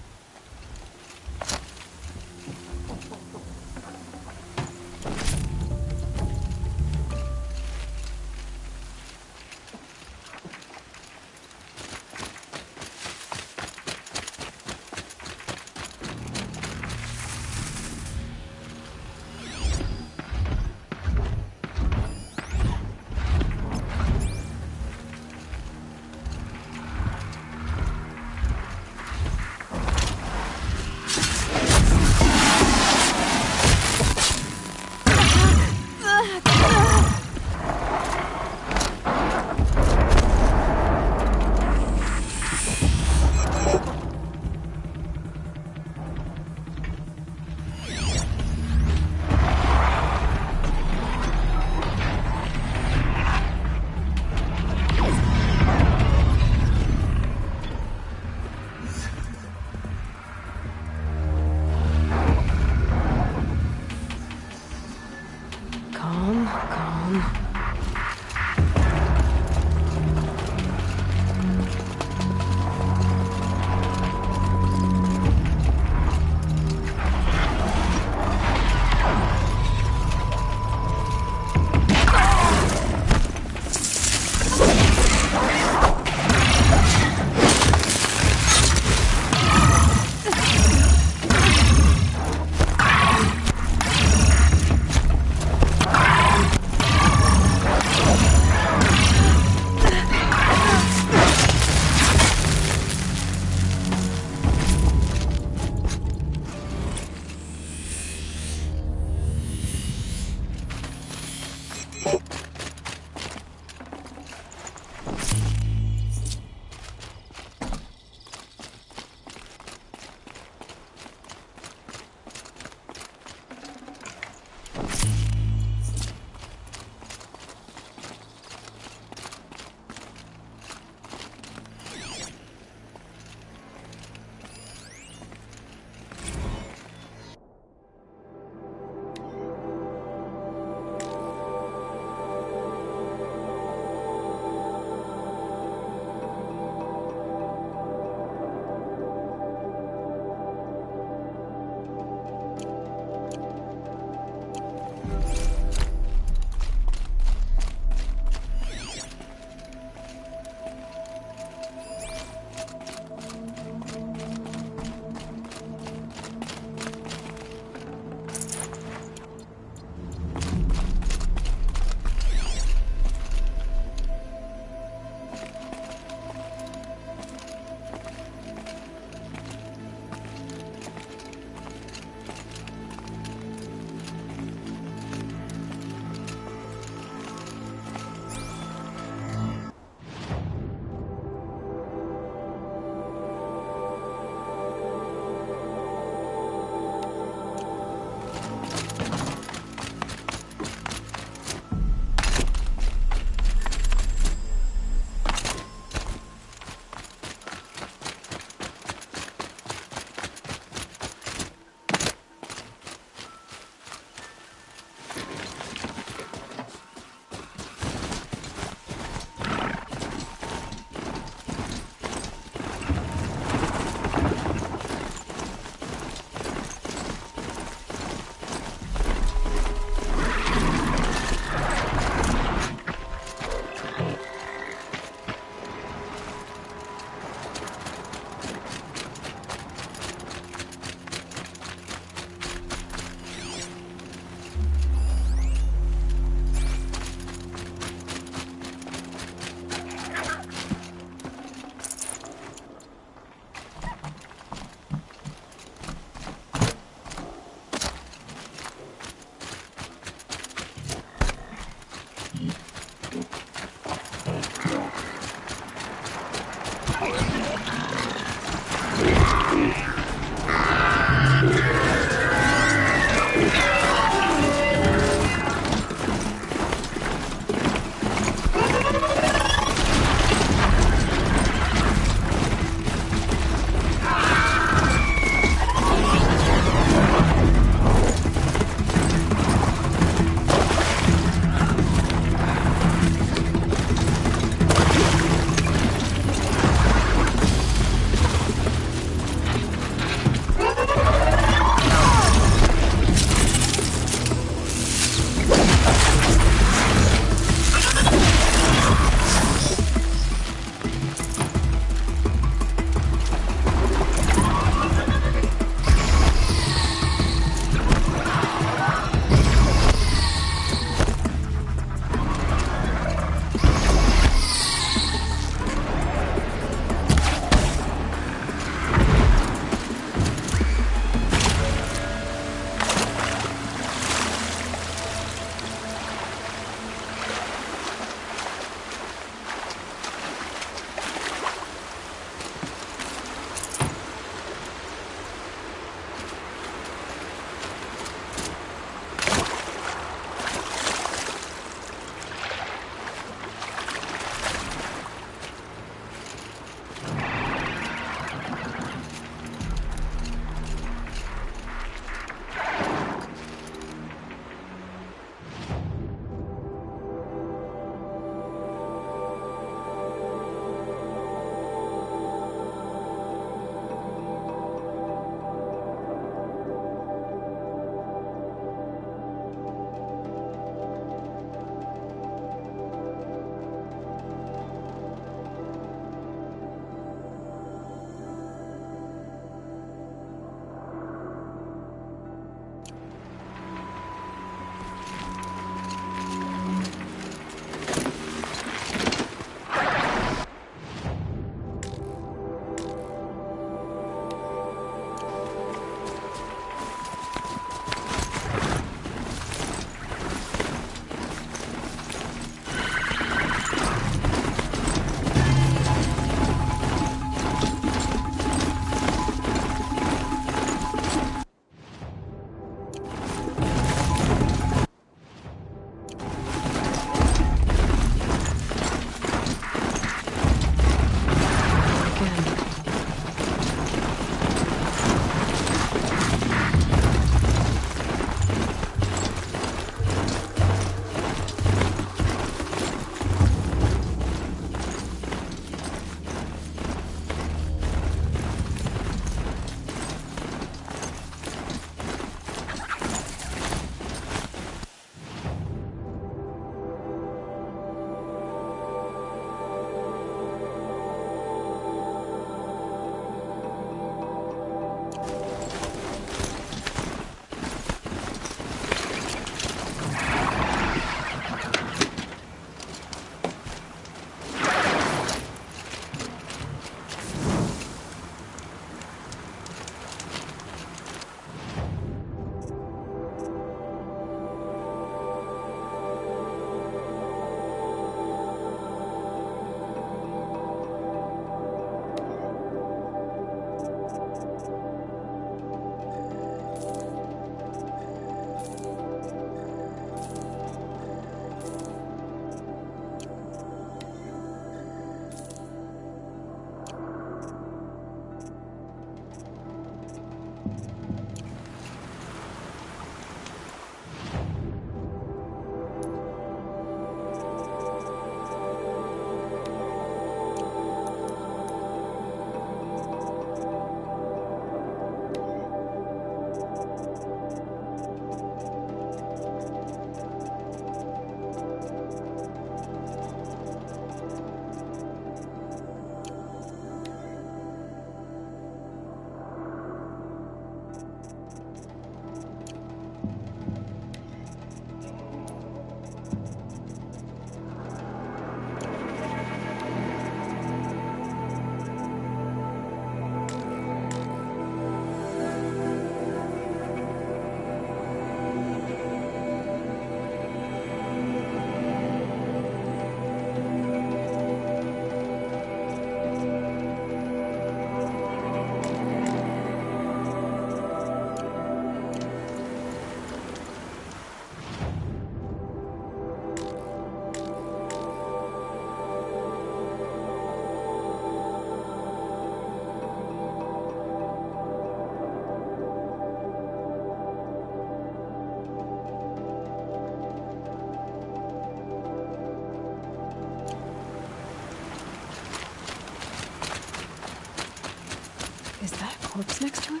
Speaker 1: corpse next to him?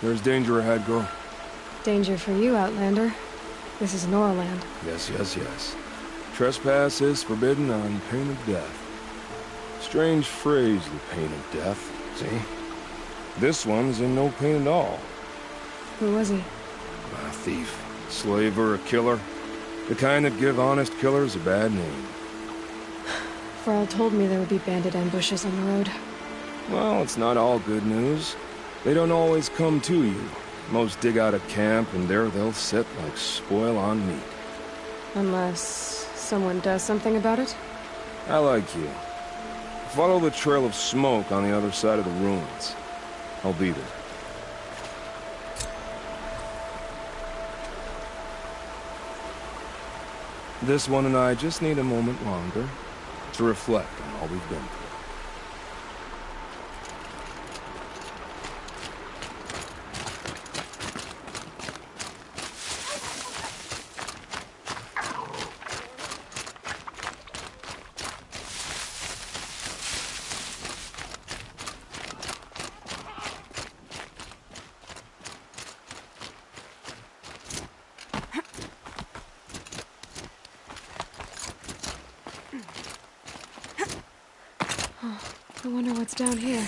Speaker 17: There's danger ahead, girl.
Speaker 1: Danger for you, Outlander. This is Norland.
Speaker 17: Yes, yes, yes. Trespass is forbidden on pain of death. Strange phrase, the pain of death, see? This one's in no pain at all.
Speaker 1: Who was he?
Speaker 17: A thief, slaver, a killer. The kind that give honest killers a bad name.
Speaker 1: Varl told me there would be bandit ambushes on the road.
Speaker 17: Well, it's not all good news. They don't always come to you. Most dig out a camp, and there they'll sit like spoil on meat.
Speaker 1: Unless someone does something about it?
Speaker 17: I like you. Follow the trail of smoke on the other side of the ruins. I'll be there. This one and I just need a moment longer to reflect on all we've been through.
Speaker 1: I wonder what's down here.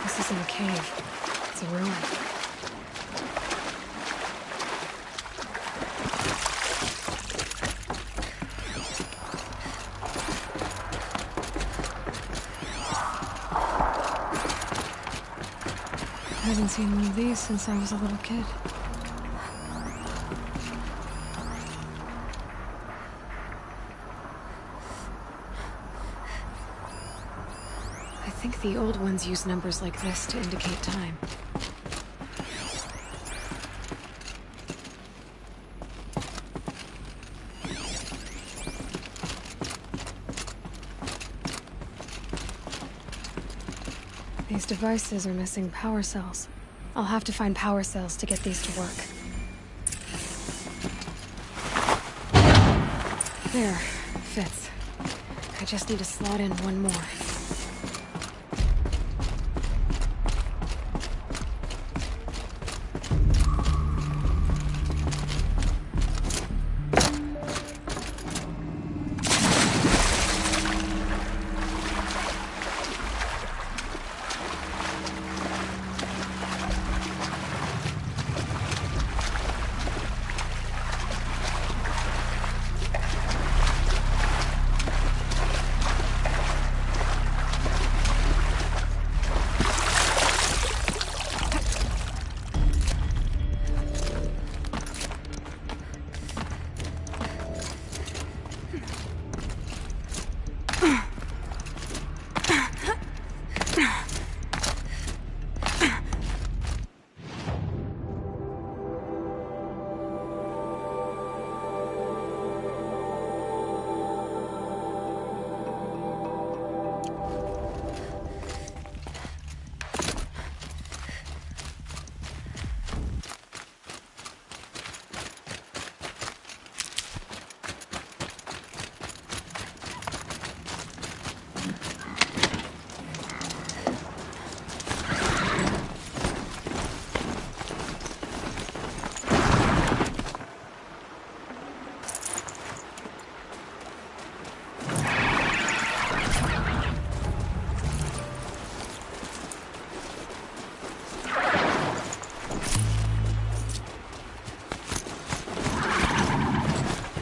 Speaker 1: This isn't a cave. It's a ruin. I haven't seen one of these since I was a little kid. I think the old ones use numbers like this to indicate time. These devices are missing power cells. I'll have to find power cells to get these to work. There, fits. I just need to slot in one more.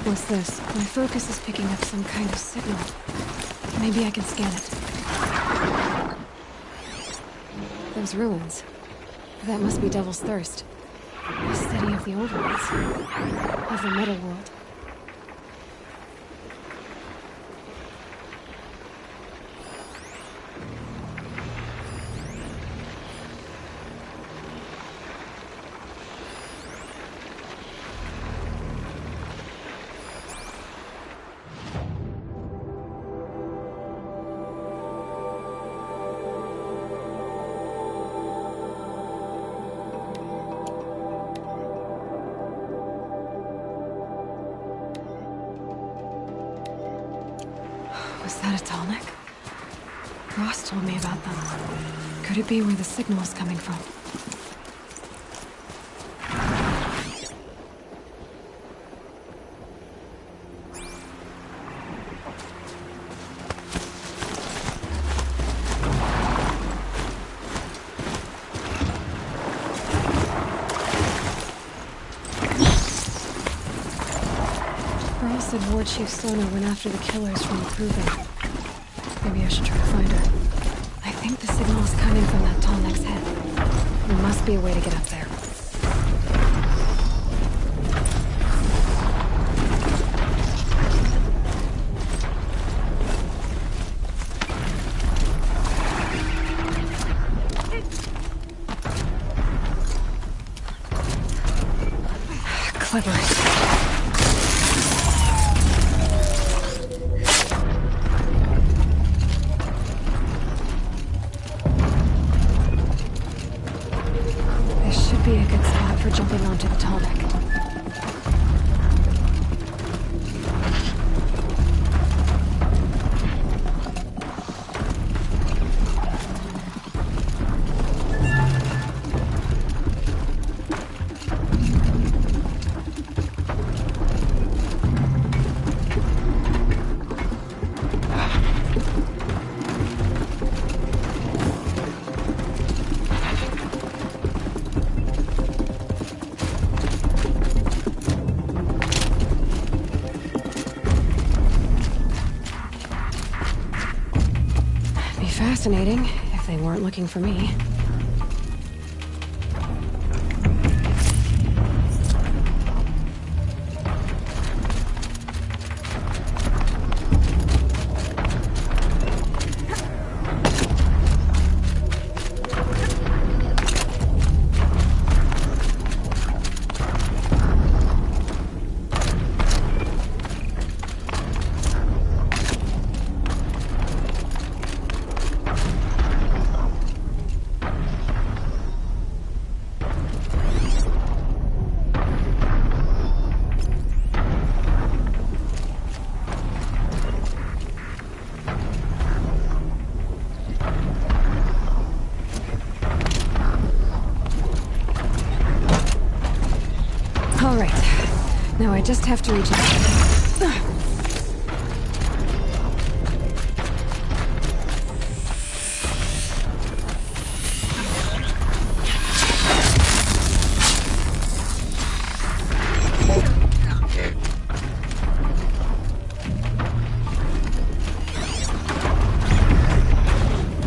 Speaker 1: What's this? My focus is picking up some kind of signal. Maybe I can scan it. Those ruins. That must be Devil's Thirst. The city of the old ones. Of the metal world. Was that a Tallneck? Ross told me about them. Could it be where the signal is coming from? Ross said War Chief Sona went after the killers from the Proving. Maybe I should try to find her. I think the signal is coming from that Tallneck's head. There must be a way to get up there. Clever. Be a good spot for jumping onto the Tallneck. Fascinating, if they weren't looking for me. All right. Now I just have to reach out.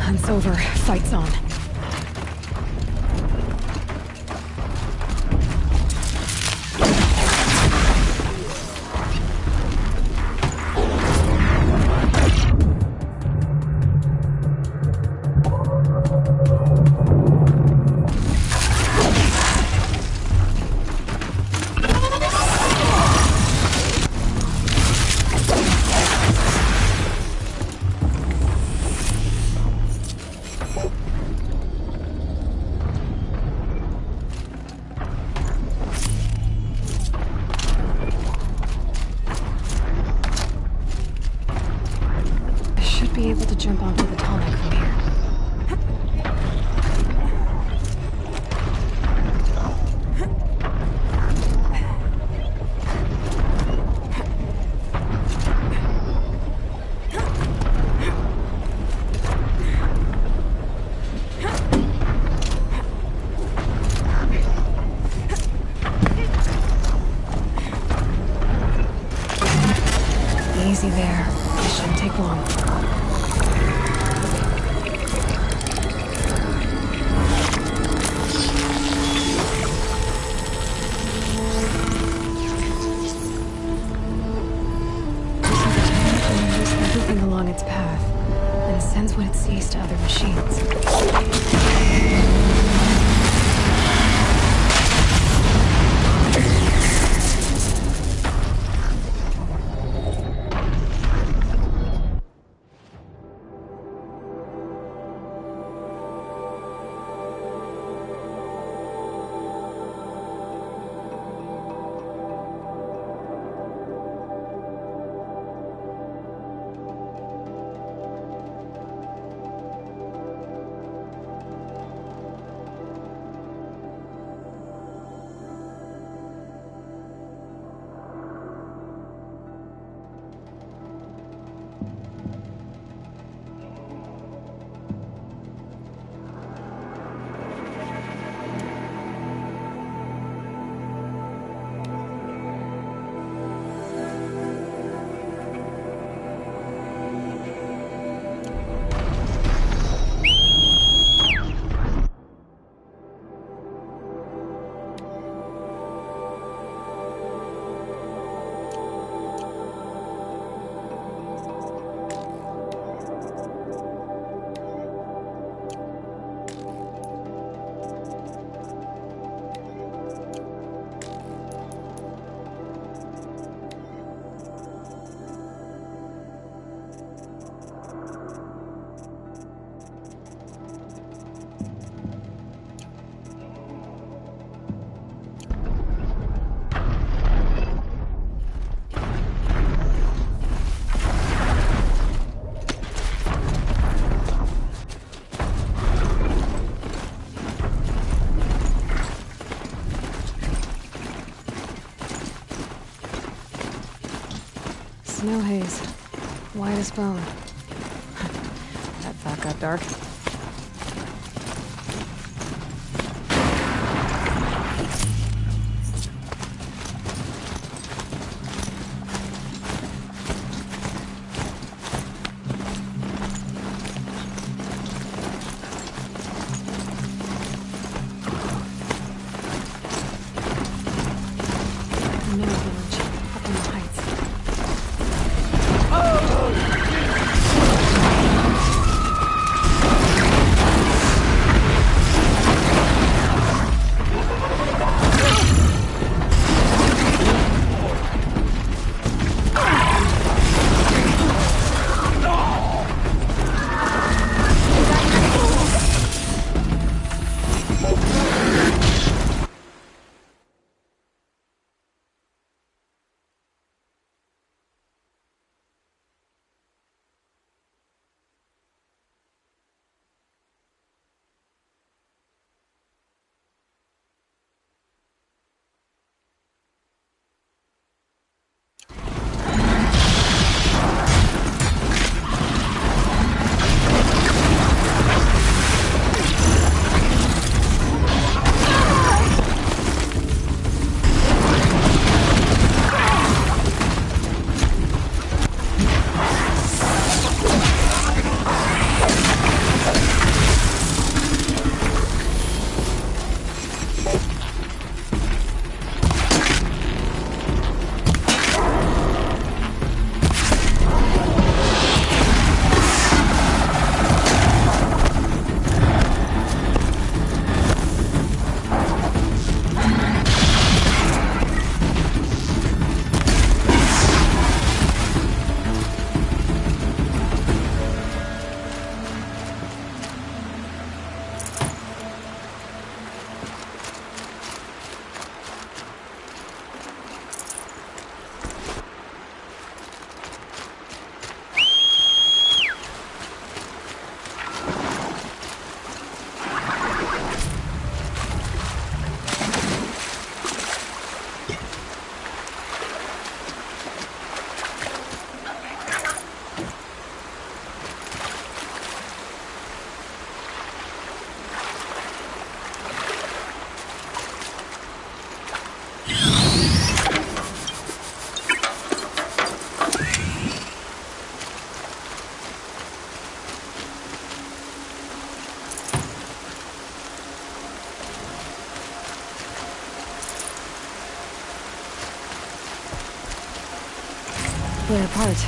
Speaker 1: Hunt's over. Fight's on. Be able to jump onto the Tallneck from here. Easy there. It shouldn't take long. everything along its path, and sends what it sees to other machines. Snow haze. White as bone. That thought got dark. We're apart.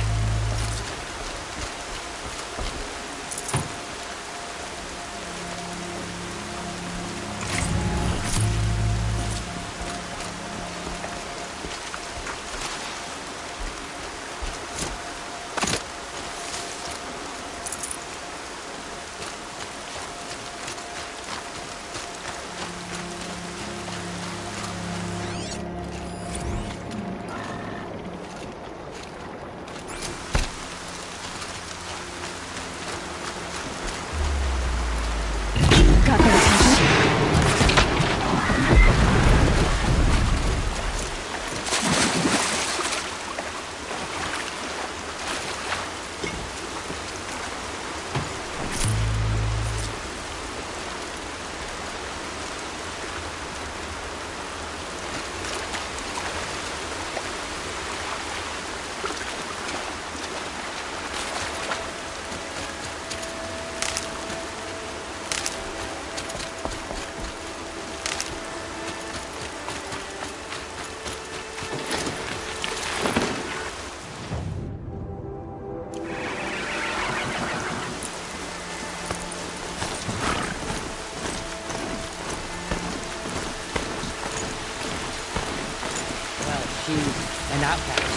Speaker 11: outcast.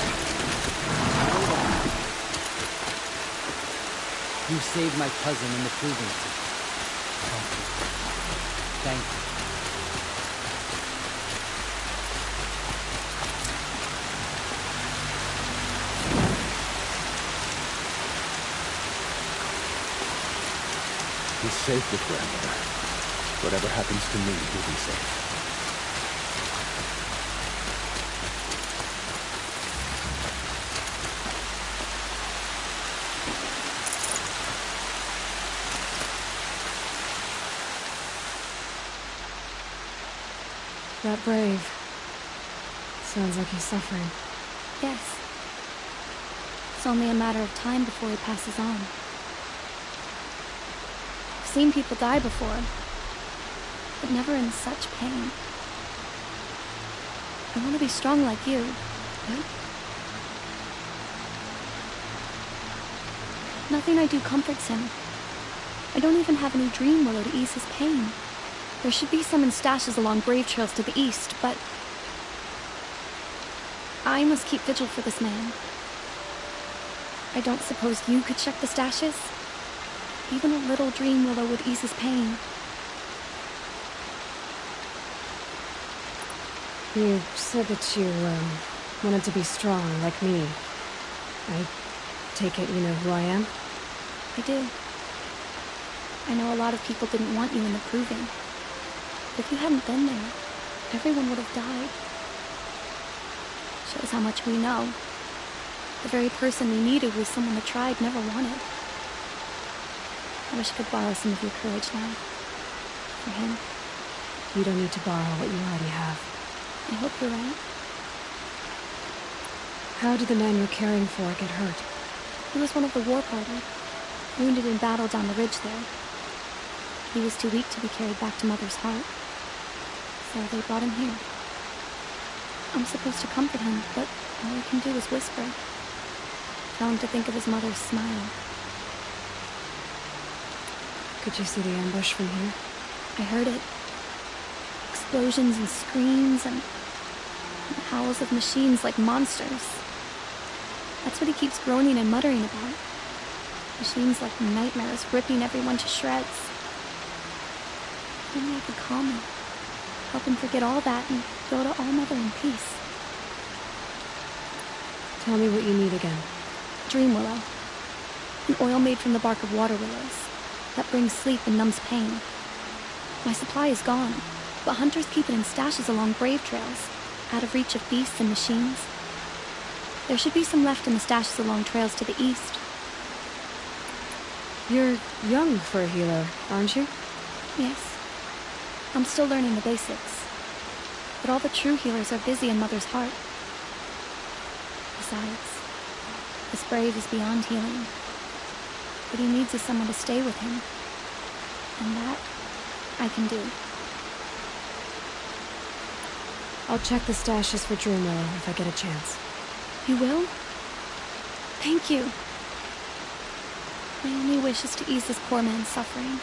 Speaker 11: Hold on. You saved my cousin in the proving seat. Thank you.
Speaker 17: He's safe with grandmother. Whatever happens to me, he'll be safe.
Speaker 1: That brave. Sounds like he's suffering.
Speaker 18: Yes. It's only a matter of time before he passes on. I've seen people die before, but never in such pain. I want to be strong like you. What? Nothing I do comforts him. I don't even have any dream willow to ease his pain. There should be some in stashes along grave trails to the east, but I must keep vigil for this man. I don't suppose you could check the stashes? Even a little dream willow would ease his pain.
Speaker 1: You said that you, wanted to be strong, like me. I take it you know who I am?
Speaker 18: I do. I know a lot of people didn't want you in the proving. But if you hadn't been there, everyone would have died. Shows how much we know. The very person we needed was someone the tribe never wanted. I wish I could borrow some of your courage now. For him.
Speaker 1: You don't need to borrow what you already have.
Speaker 18: I hope you're right.
Speaker 1: How did the man you're caring for get hurt?
Speaker 18: He was one of the war party, wounded in battle down the ridge there. He was too weak to be carried back to Mother's heart, so they brought him here. I'm supposed to comfort him, but all I can do is whisper. Tell him to think of his mother's smile.
Speaker 1: Could you see the ambush from here?
Speaker 18: I heard it. Explosions and screams and howls of machines like monsters. That's what he keeps groaning and muttering about. Machines like nightmares, ripping everyone to shreds. Only I could calm him. Help him forget all that and go to All Mother in peace.
Speaker 1: Tell me what you need again.
Speaker 18: Dream willow. An oil made from the bark of water willows. That brings sleep and numbs pain. My supply is gone, but hunters keep it in stashes along grave trails, out of reach of beasts and machines. There should be some left in the stashes along trails to the east.
Speaker 1: You're young for a healer, aren't you?
Speaker 18: Yes. I'm still learning the basics. But all the true healers are busy in Mother's heart. Besides, this brave is beyond healing. What he needs is someone to stay with him. And that, I can do.
Speaker 1: I'll check the stashes for Dream Willow if I get a chance.
Speaker 18: You will? Thank you. My only wish is to ease this poor man's suffering.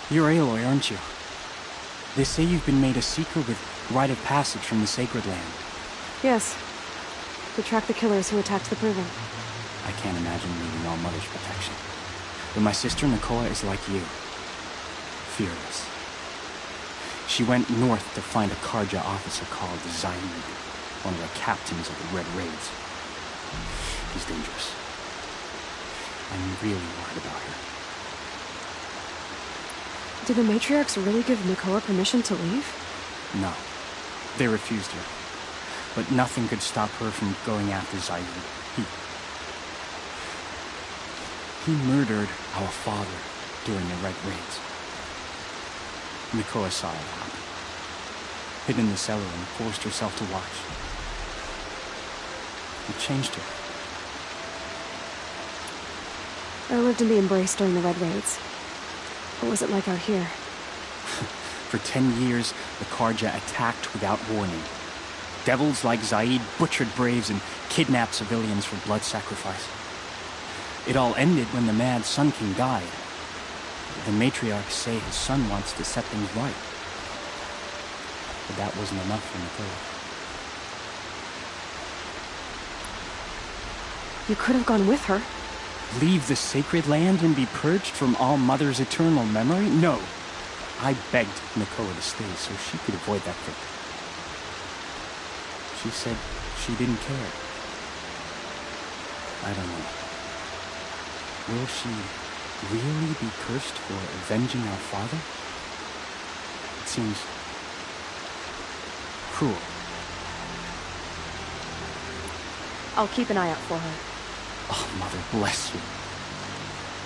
Speaker 19: You're Aloy, aren't you? They say you've been made a seeker with rite of passage from the Sacred Land.
Speaker 1: Yes. To track the killers who attacked the Proving.
Speaker 19: I can't imagine needing All Mother's protection. But my sister Nakoa is like you. Fearless. She went north to find a Karja officer called Zaid, one of the captains of the Red Raids. He's dangerous. I'm really worried about her.
Speaker 1: Did the Matriarchs really give Nakoa permission to leave?
Speaker 19: No. They refused her. But nothing could stop her from going after Zaid. He murdered our father during the Red Raids. Nakoa saw it happen. Hid in the cellar and forced herself to watch. It changed her.
Speaker 1: I lived in the Embrace during the Red Raids. What was it like out here?
Speaker 19: For 10 years, the Carja attacked without warning. Devils like Zaid butchered braves and kidnapped civilians for blood sacrifice. It all ended when the mad Sun King died. The matriarchs say his son wants to set things right. But that wasn't enough for Nakoa.
Speaker 1: You could have gone with her.
Speaker 19: Leave the sacred land and be purged from All Mother's eternal memory? No. I begged Nakoa to stay so she could avoid that fate. She said she didn't care. I don't know. Will she really be cursed for avenging our father? It seems cruel.
Speaker 1: I'll keep an eye out for her.
Speaker 19: Oh, Mother, bless you.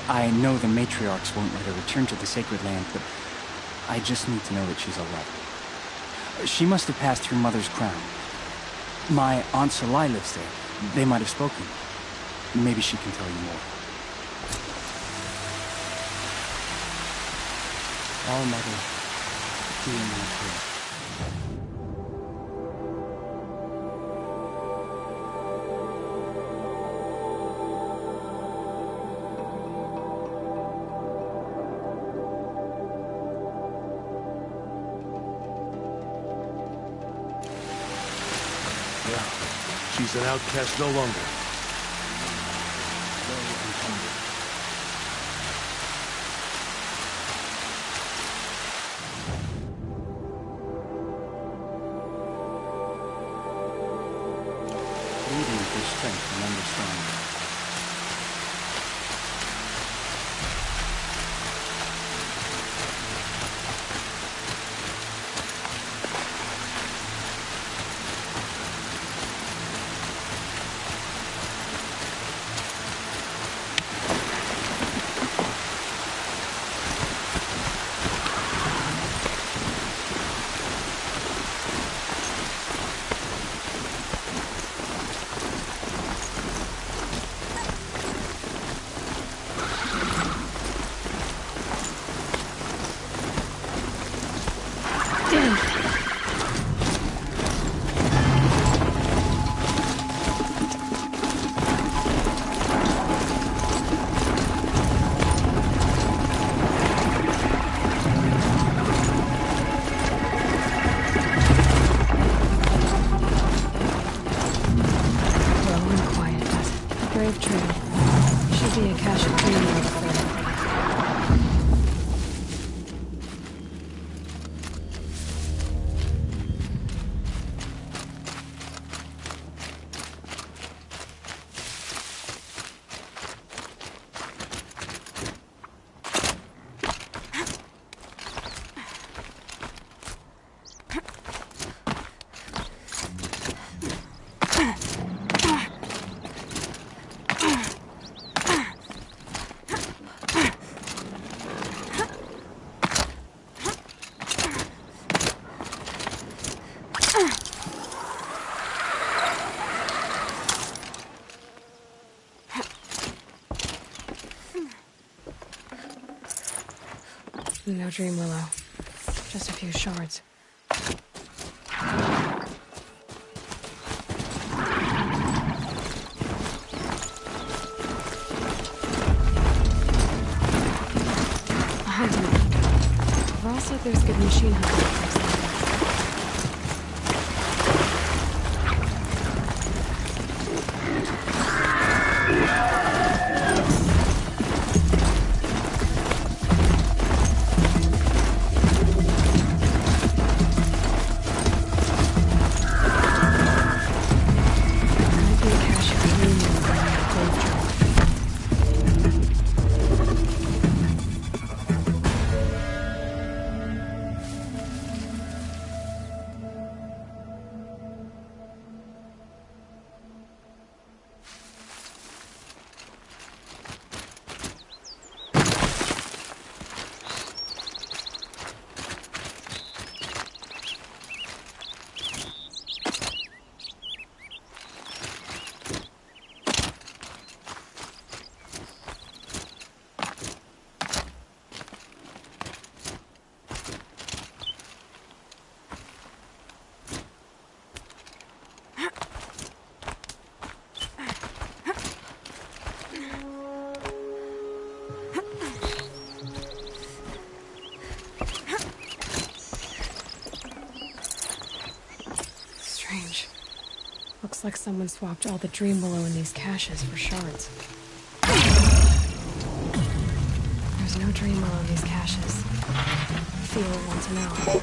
Speaker 19: I know the matriarchs won't let her return to the sacred land, but I just need to know that she's alive. She must have passed through Mother's crown. My Aunt Salai lives there. They might have spoken. Maybe she can tell you more. All Mother, hear my prayer.
Speaker 5: She's an outcast no longer.
Speaker 19: Leading with strength and understanding.
Speaker 1: No Dream Willow. Just a few shards. A hunting knife. Val said there's good machine hunting. Looks like someone swapped all the Dream Willow in these caches for shards. There's no Dream Willow in these caches. Theo will want to know.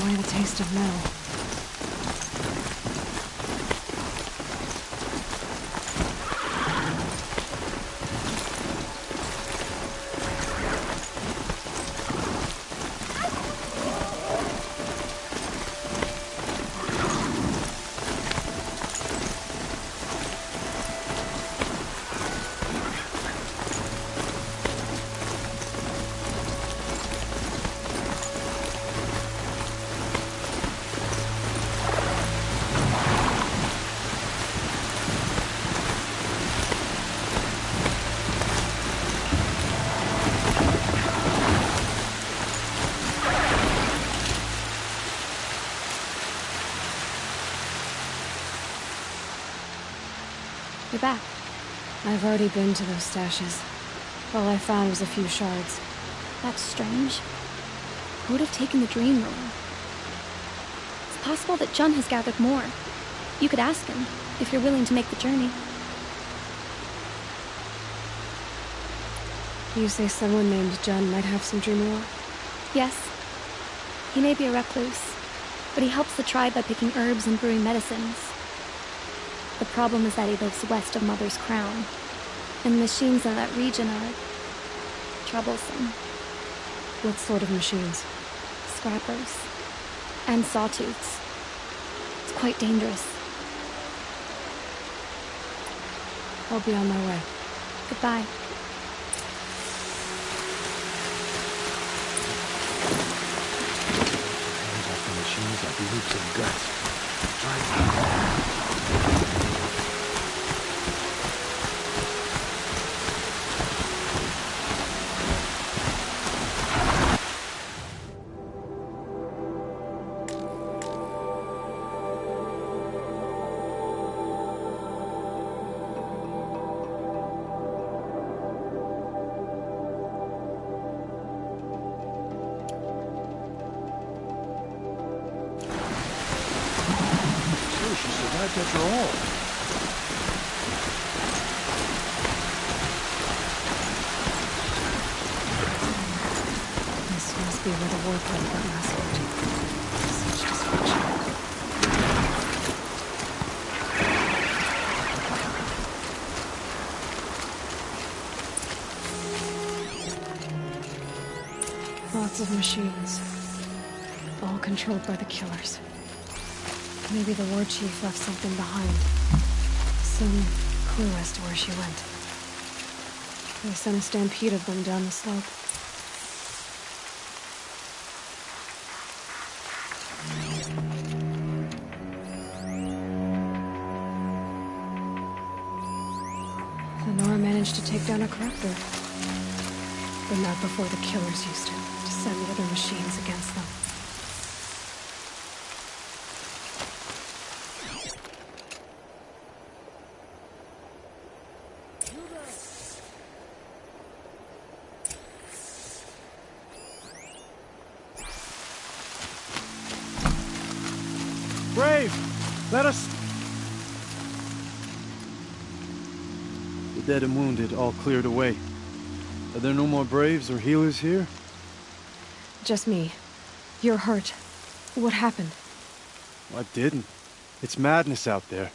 Speaker 1: Away the taste of metal.
Speaker 18: You're back.
Speaker 1: I've already been to those stashes. All I found was a few shards.
Speaker 18: That's strange. Who would have taken the Dream Willow? It's possible that Jun has gathered more. You could ask him, if you're willing to make the journey.
Speaker 1: You say someone named Jun might have some Dream Willow?
Speaker 18: Yes. He may be a recluse, but he helps the tribe by picking herbs and brewing medicines. The problem is that he lives west of Mother's Crown, and the machines in that region are troublesome.
Speaker 1: What sort of machines?
Speaker 18: Scrappers. And sawtooths. It's quite dangerous.
Speaker 1: I'll be on my way.
Speaker 18: Goodbye.
Speaker 17: Machines like roots and guts. After all.
Speaker 1: This must be where the war party got massacred. Such destruction. Lots of machines. All controlled by the killers. Maybe the war chief left something behind. Some clue as to where she went. They sent a stampede of them down the slope. The Nora managed to take down a corruptor. But not before the killers used him to send the other machines against them.
Speaker 20: Brave! Let us... The dead and wounded all cleared away. Are there no more Braves or healers here?
Speaker 1: Just me. You're hurt. What happened?
Speaker 20: I didn't. It's madness out there.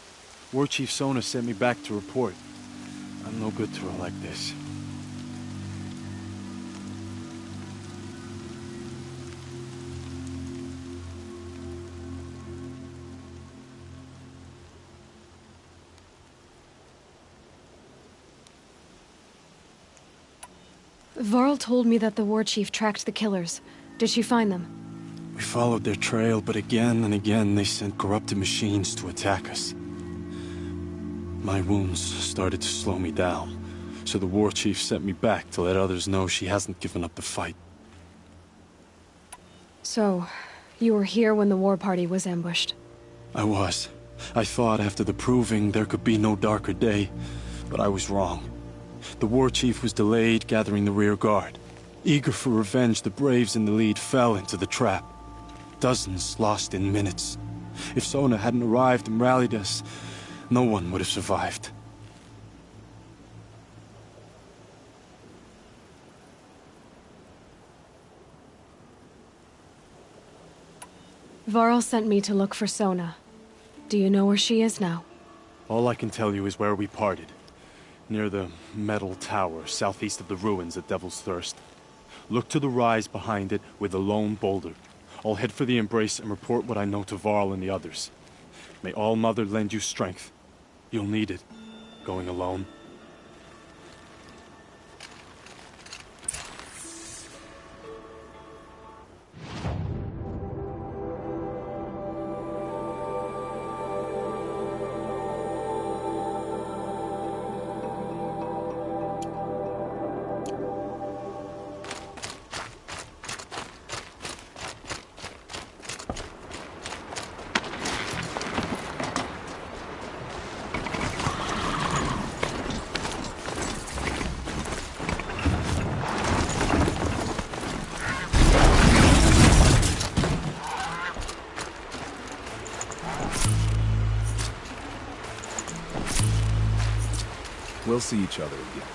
Speaker 20: War Chief Sona sent me back to report. I'm no good to her like this.
Speaker 1: Varl told me that the war chief tracked the killers. Did she find them?
Speaker 20: We followed their trail, but again and again they sent corrupted machines to attack us. My wounds started to slow me down, so the war chief sent me back to let others know she hasn't given up the fight.
Speaker 1: So, you were here when the war party was ambushed?
Speaker 20: I was. I thought after the proving there could be no darker day, but I was wrong. The war chief was delayed gathering the rear guard. Eager for revenge, the Braves in the lead fell into the trap. Dozens lost in minutes. If Sona hadn't arrived and rallied us, no one would have survived.
Speaker 1: Varl sent me to look for Sona. Do you know where she is now?
Speaker 20: All I can tell you is where we parted. Near the metal tower, southeast of the ruins at Devil's Thirst. Look to the rise behind it with a lone boulder. I'll head for the Embrace and report what I know to Varl and the others. May All Mother lend you strength. You'll need it, going alone.
Speaker 17: We'll see each other again.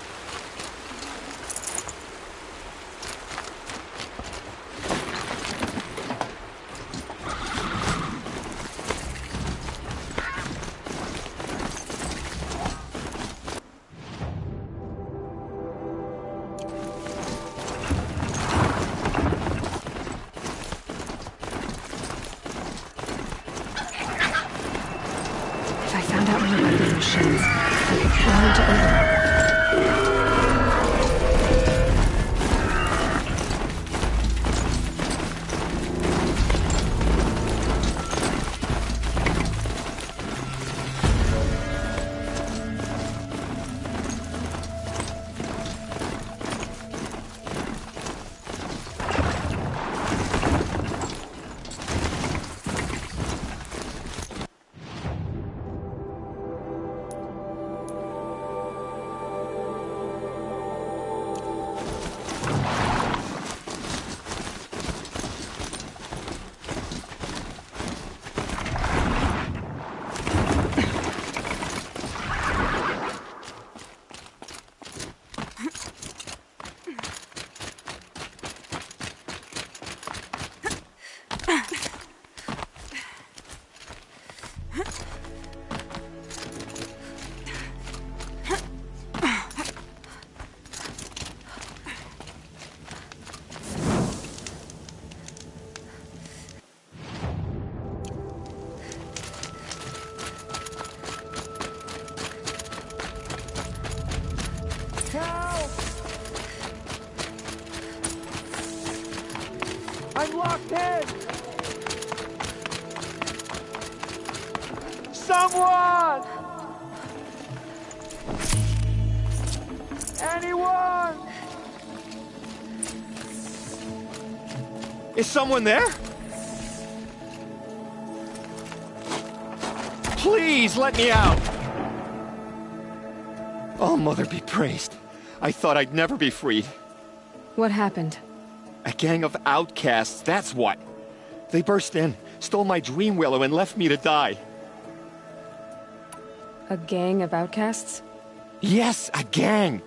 Speaker 1: If I found out more about these machines, I could throw into Odin.
Speaker 13: I'm locked in! Someone! Anyone!
Speaker 21: Is someone there? Please, let me out! Oh, Mother be praised. I thought I'd never be freed.
Speaker 1: What happened?
Speaker 21: A gang of outcasts, that's what. They burst in, stole my dream willow, and left me to die.
Speaker 1: A gang of outcasts?
Speaker 21: Yes, a gang!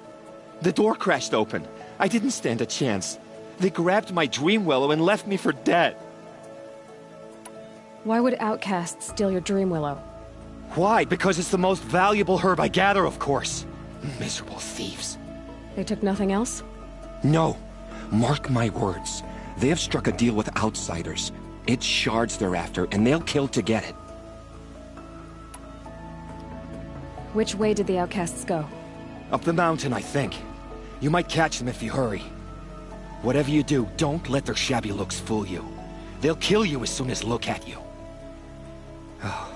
Speaker 21: The door crashed open. I didn't stand a chance. They grabbed my dream willow and left me for dead.
Speaker 1: Why would outcasts steal your dream willow?
Speaker 21: Why? Because it's the most valuable herb I gather, of course. Miserable thieves.
Speaker 1: They took nothing else?
Speaker 21: No. Mark my words. They have struck a deal with outsiders. It's shards they're after, and they'll kill to get it.
Speaker 1: Which way did the outcasts go?
Speaker 21: Up the mountain, I think. You might catch them if you hurry. Whatever you do, don't let their shabby looks fool you. They'll kill you as soon as look at you. Oh,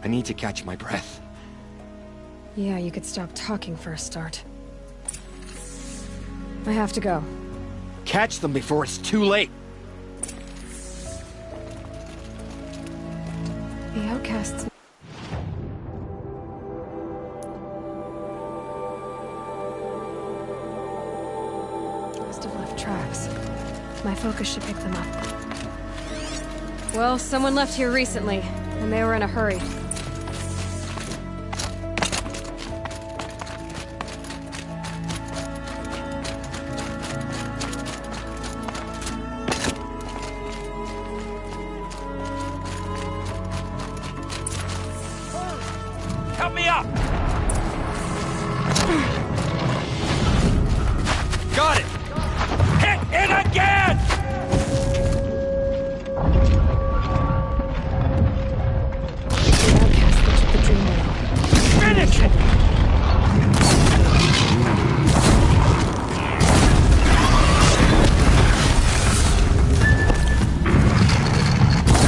Speaker 21: I need to catch my breath.
Speaker 1: Yeah, you could stop talking for a start. I have to go.
Speaker 21: Catch them before it's too late.
Speaker 1: The outcasts... must have left tracks. My focus should pick them up. Well, someone left here recently, and they were in a hurry.
Speaker 13: Help me up! Got it! Hit it again! Finish it!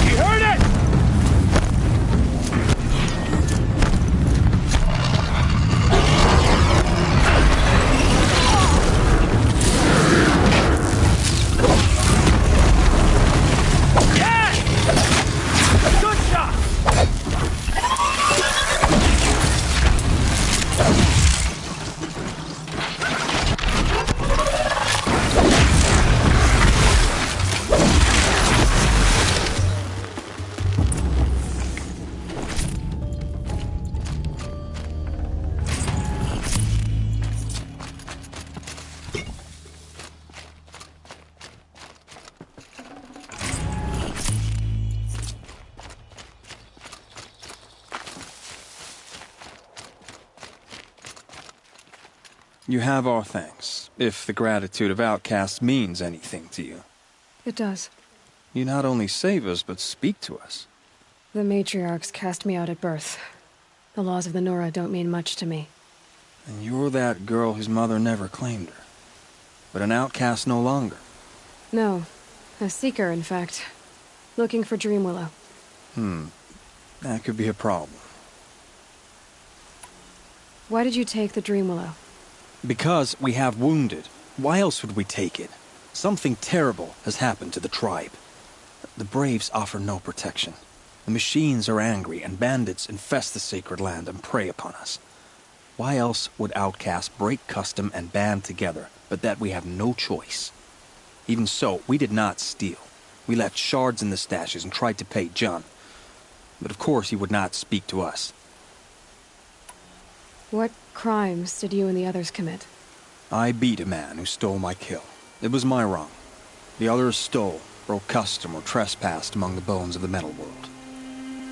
Speaker 13: You heard it!
Speaker 20: You have our thanks, if the gratitude of outcasts means anything to you.
Speaker 1: It does.
Speaker 20: You not only save us, but speak to us.
Speaker 1: The matriarchs cast me out at birth. The laws of the Nora don't mean much to me.
Speaker 20: And you're that girl whose mother never claimed her. But an outcast no longer.
Speaker 1: No. A seeker, in fact. Looking for Dream Willow.
Speaker 20: That could be a problem.
Speaker 1: Why did you take the Dream Willow?
Speaker 20: Because we have wounded. Why else would we take it? Something terrible has happened to the tribe. The Braves offer no protection. The machines are angry, and bandits infest the sacred land and prey upon us. Why else would outcasts break custom and band together, but that we have no choice? Even so, we did not steal. We left shards in the stashes and tried to pay John. But of course he would not speak to us.
Speaker 1: What crimes did you and the others commit?
Speaker 20: I beat a man who stole my kill. It was my wrong. The others stole, broke custom, or trespassed among the bones of the metal world.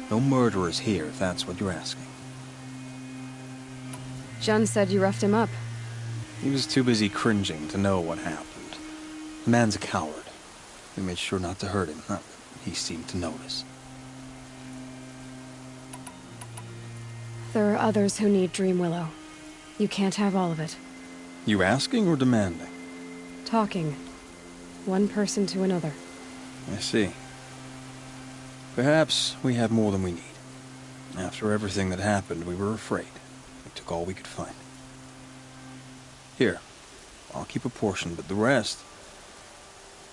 Speaker 20: No murderers here, if that's what you're asking.
Speaker 1: Jun said you roughed him up.
Speaker 20: He was too busy cringing to know what happened. The man's a coward. We made sure not to hurt him. Not that he seemed to notice.
Speaker 1: There are others who need Dream Willow. You can't have all of it.
Speaker 20: You asking or demanding?
Speaker 1: Talking. One person to another.
Speaker 20: I see. Perhaps we have more than we need. After everything that happened, we were afraid. We took all we could find. Here, I'll keep a portion, but the rest...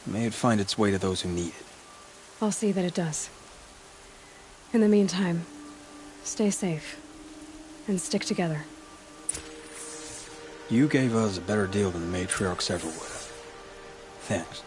Speaker 20: may it find its way to those who need it.
Speaker 1: I'll see that it does. In the meantime, stay safe. And stick together.
Speaker 20: You gave us a better deal than the matriarchs ever would have. Thanks.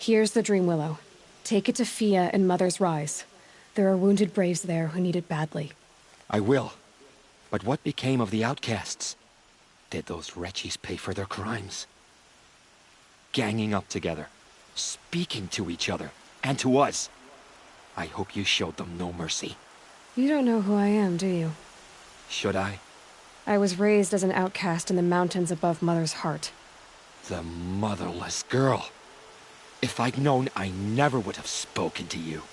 Speaker 1: Here's the Dream Willow. Take it to Fia and Mother's Rise. There are wounded braves there who need it badly.
Speaker 21: I will. But what became of the outcasts? Did those wretches pay for their crimes? Ganging up together, speaking to each other, and to us. I hope you showed them no mercy.
Speaker 1: You don't know who I am, do you?
Speaker 21: Should I?
Speaker 1: I was raised as an outcast in the mountains above Mother's Heart.
Speaker 21: The motherless girl. If I'd known, I never would have spoken to you.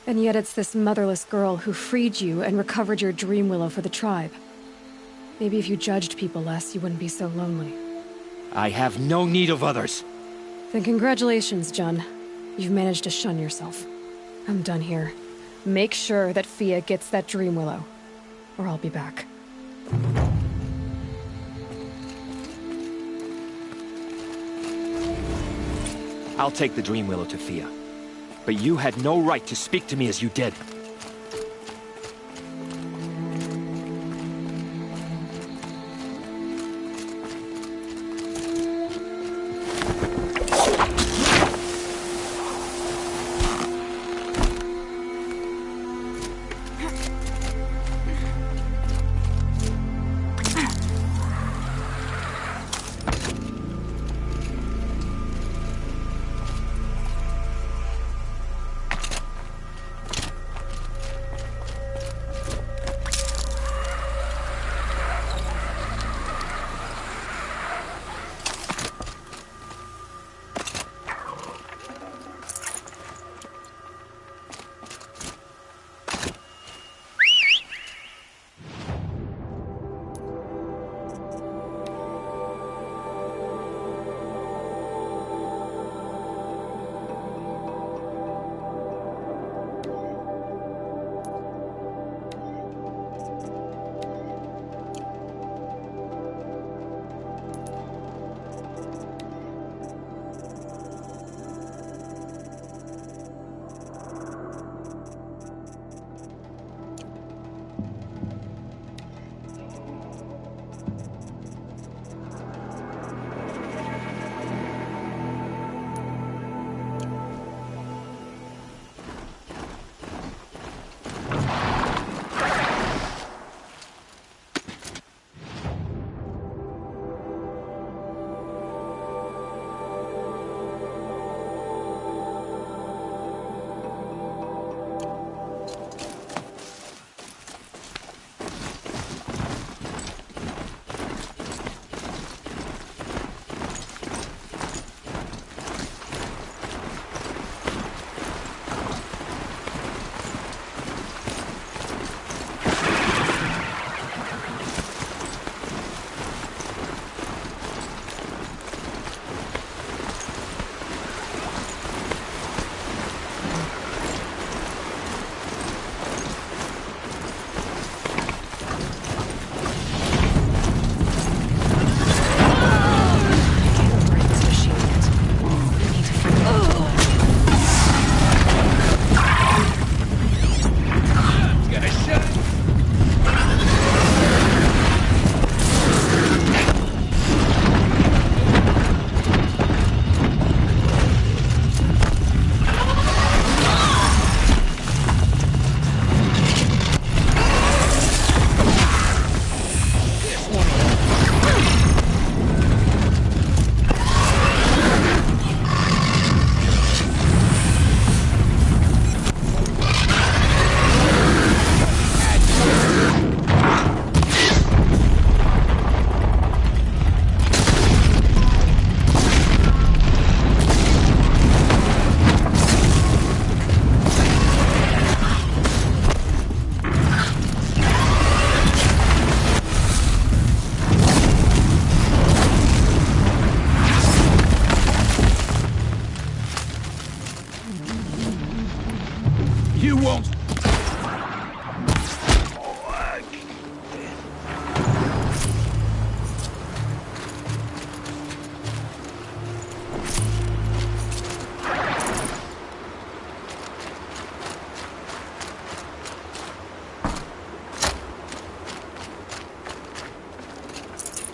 Speaker 1: And yet it's this motherless girl who freed you and recovered your Dream Willow for the tribe. Maybe if you judged people less, you wouldn't be so lonely.
Speaker 21: I have no need of others.
Speaker 1: Then congratulations, Jun. You've managed to shun yourself. I'm done here. Make sure that Fia gets that Dream Willow, or I'll be back.
Speaker 21: I'll take the Dream Willow to Fia. But you had no right to speak to me as you did.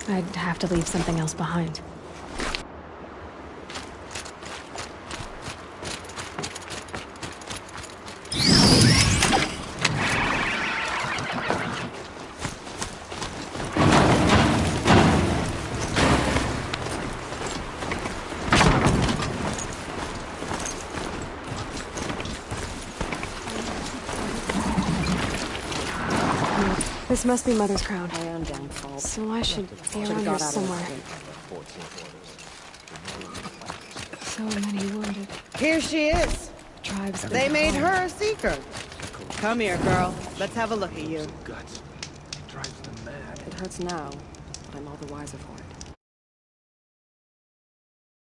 Speaker 1: I'd have to leave something else behind. This must be Mother's crown.
Speaker 2: I am downfall.
Speaker 1: So I should be around here somewhere. So many wounded.
Speaker 2: Here she is.
Speaker 1: Tribes.
Speaker 2: They made her a seeker. Come here, girl. Let's have a look at you.
Speaker 5: Guts. It drives them mad.
Speaker 2: It hurts now, but I'm all the wiser for it.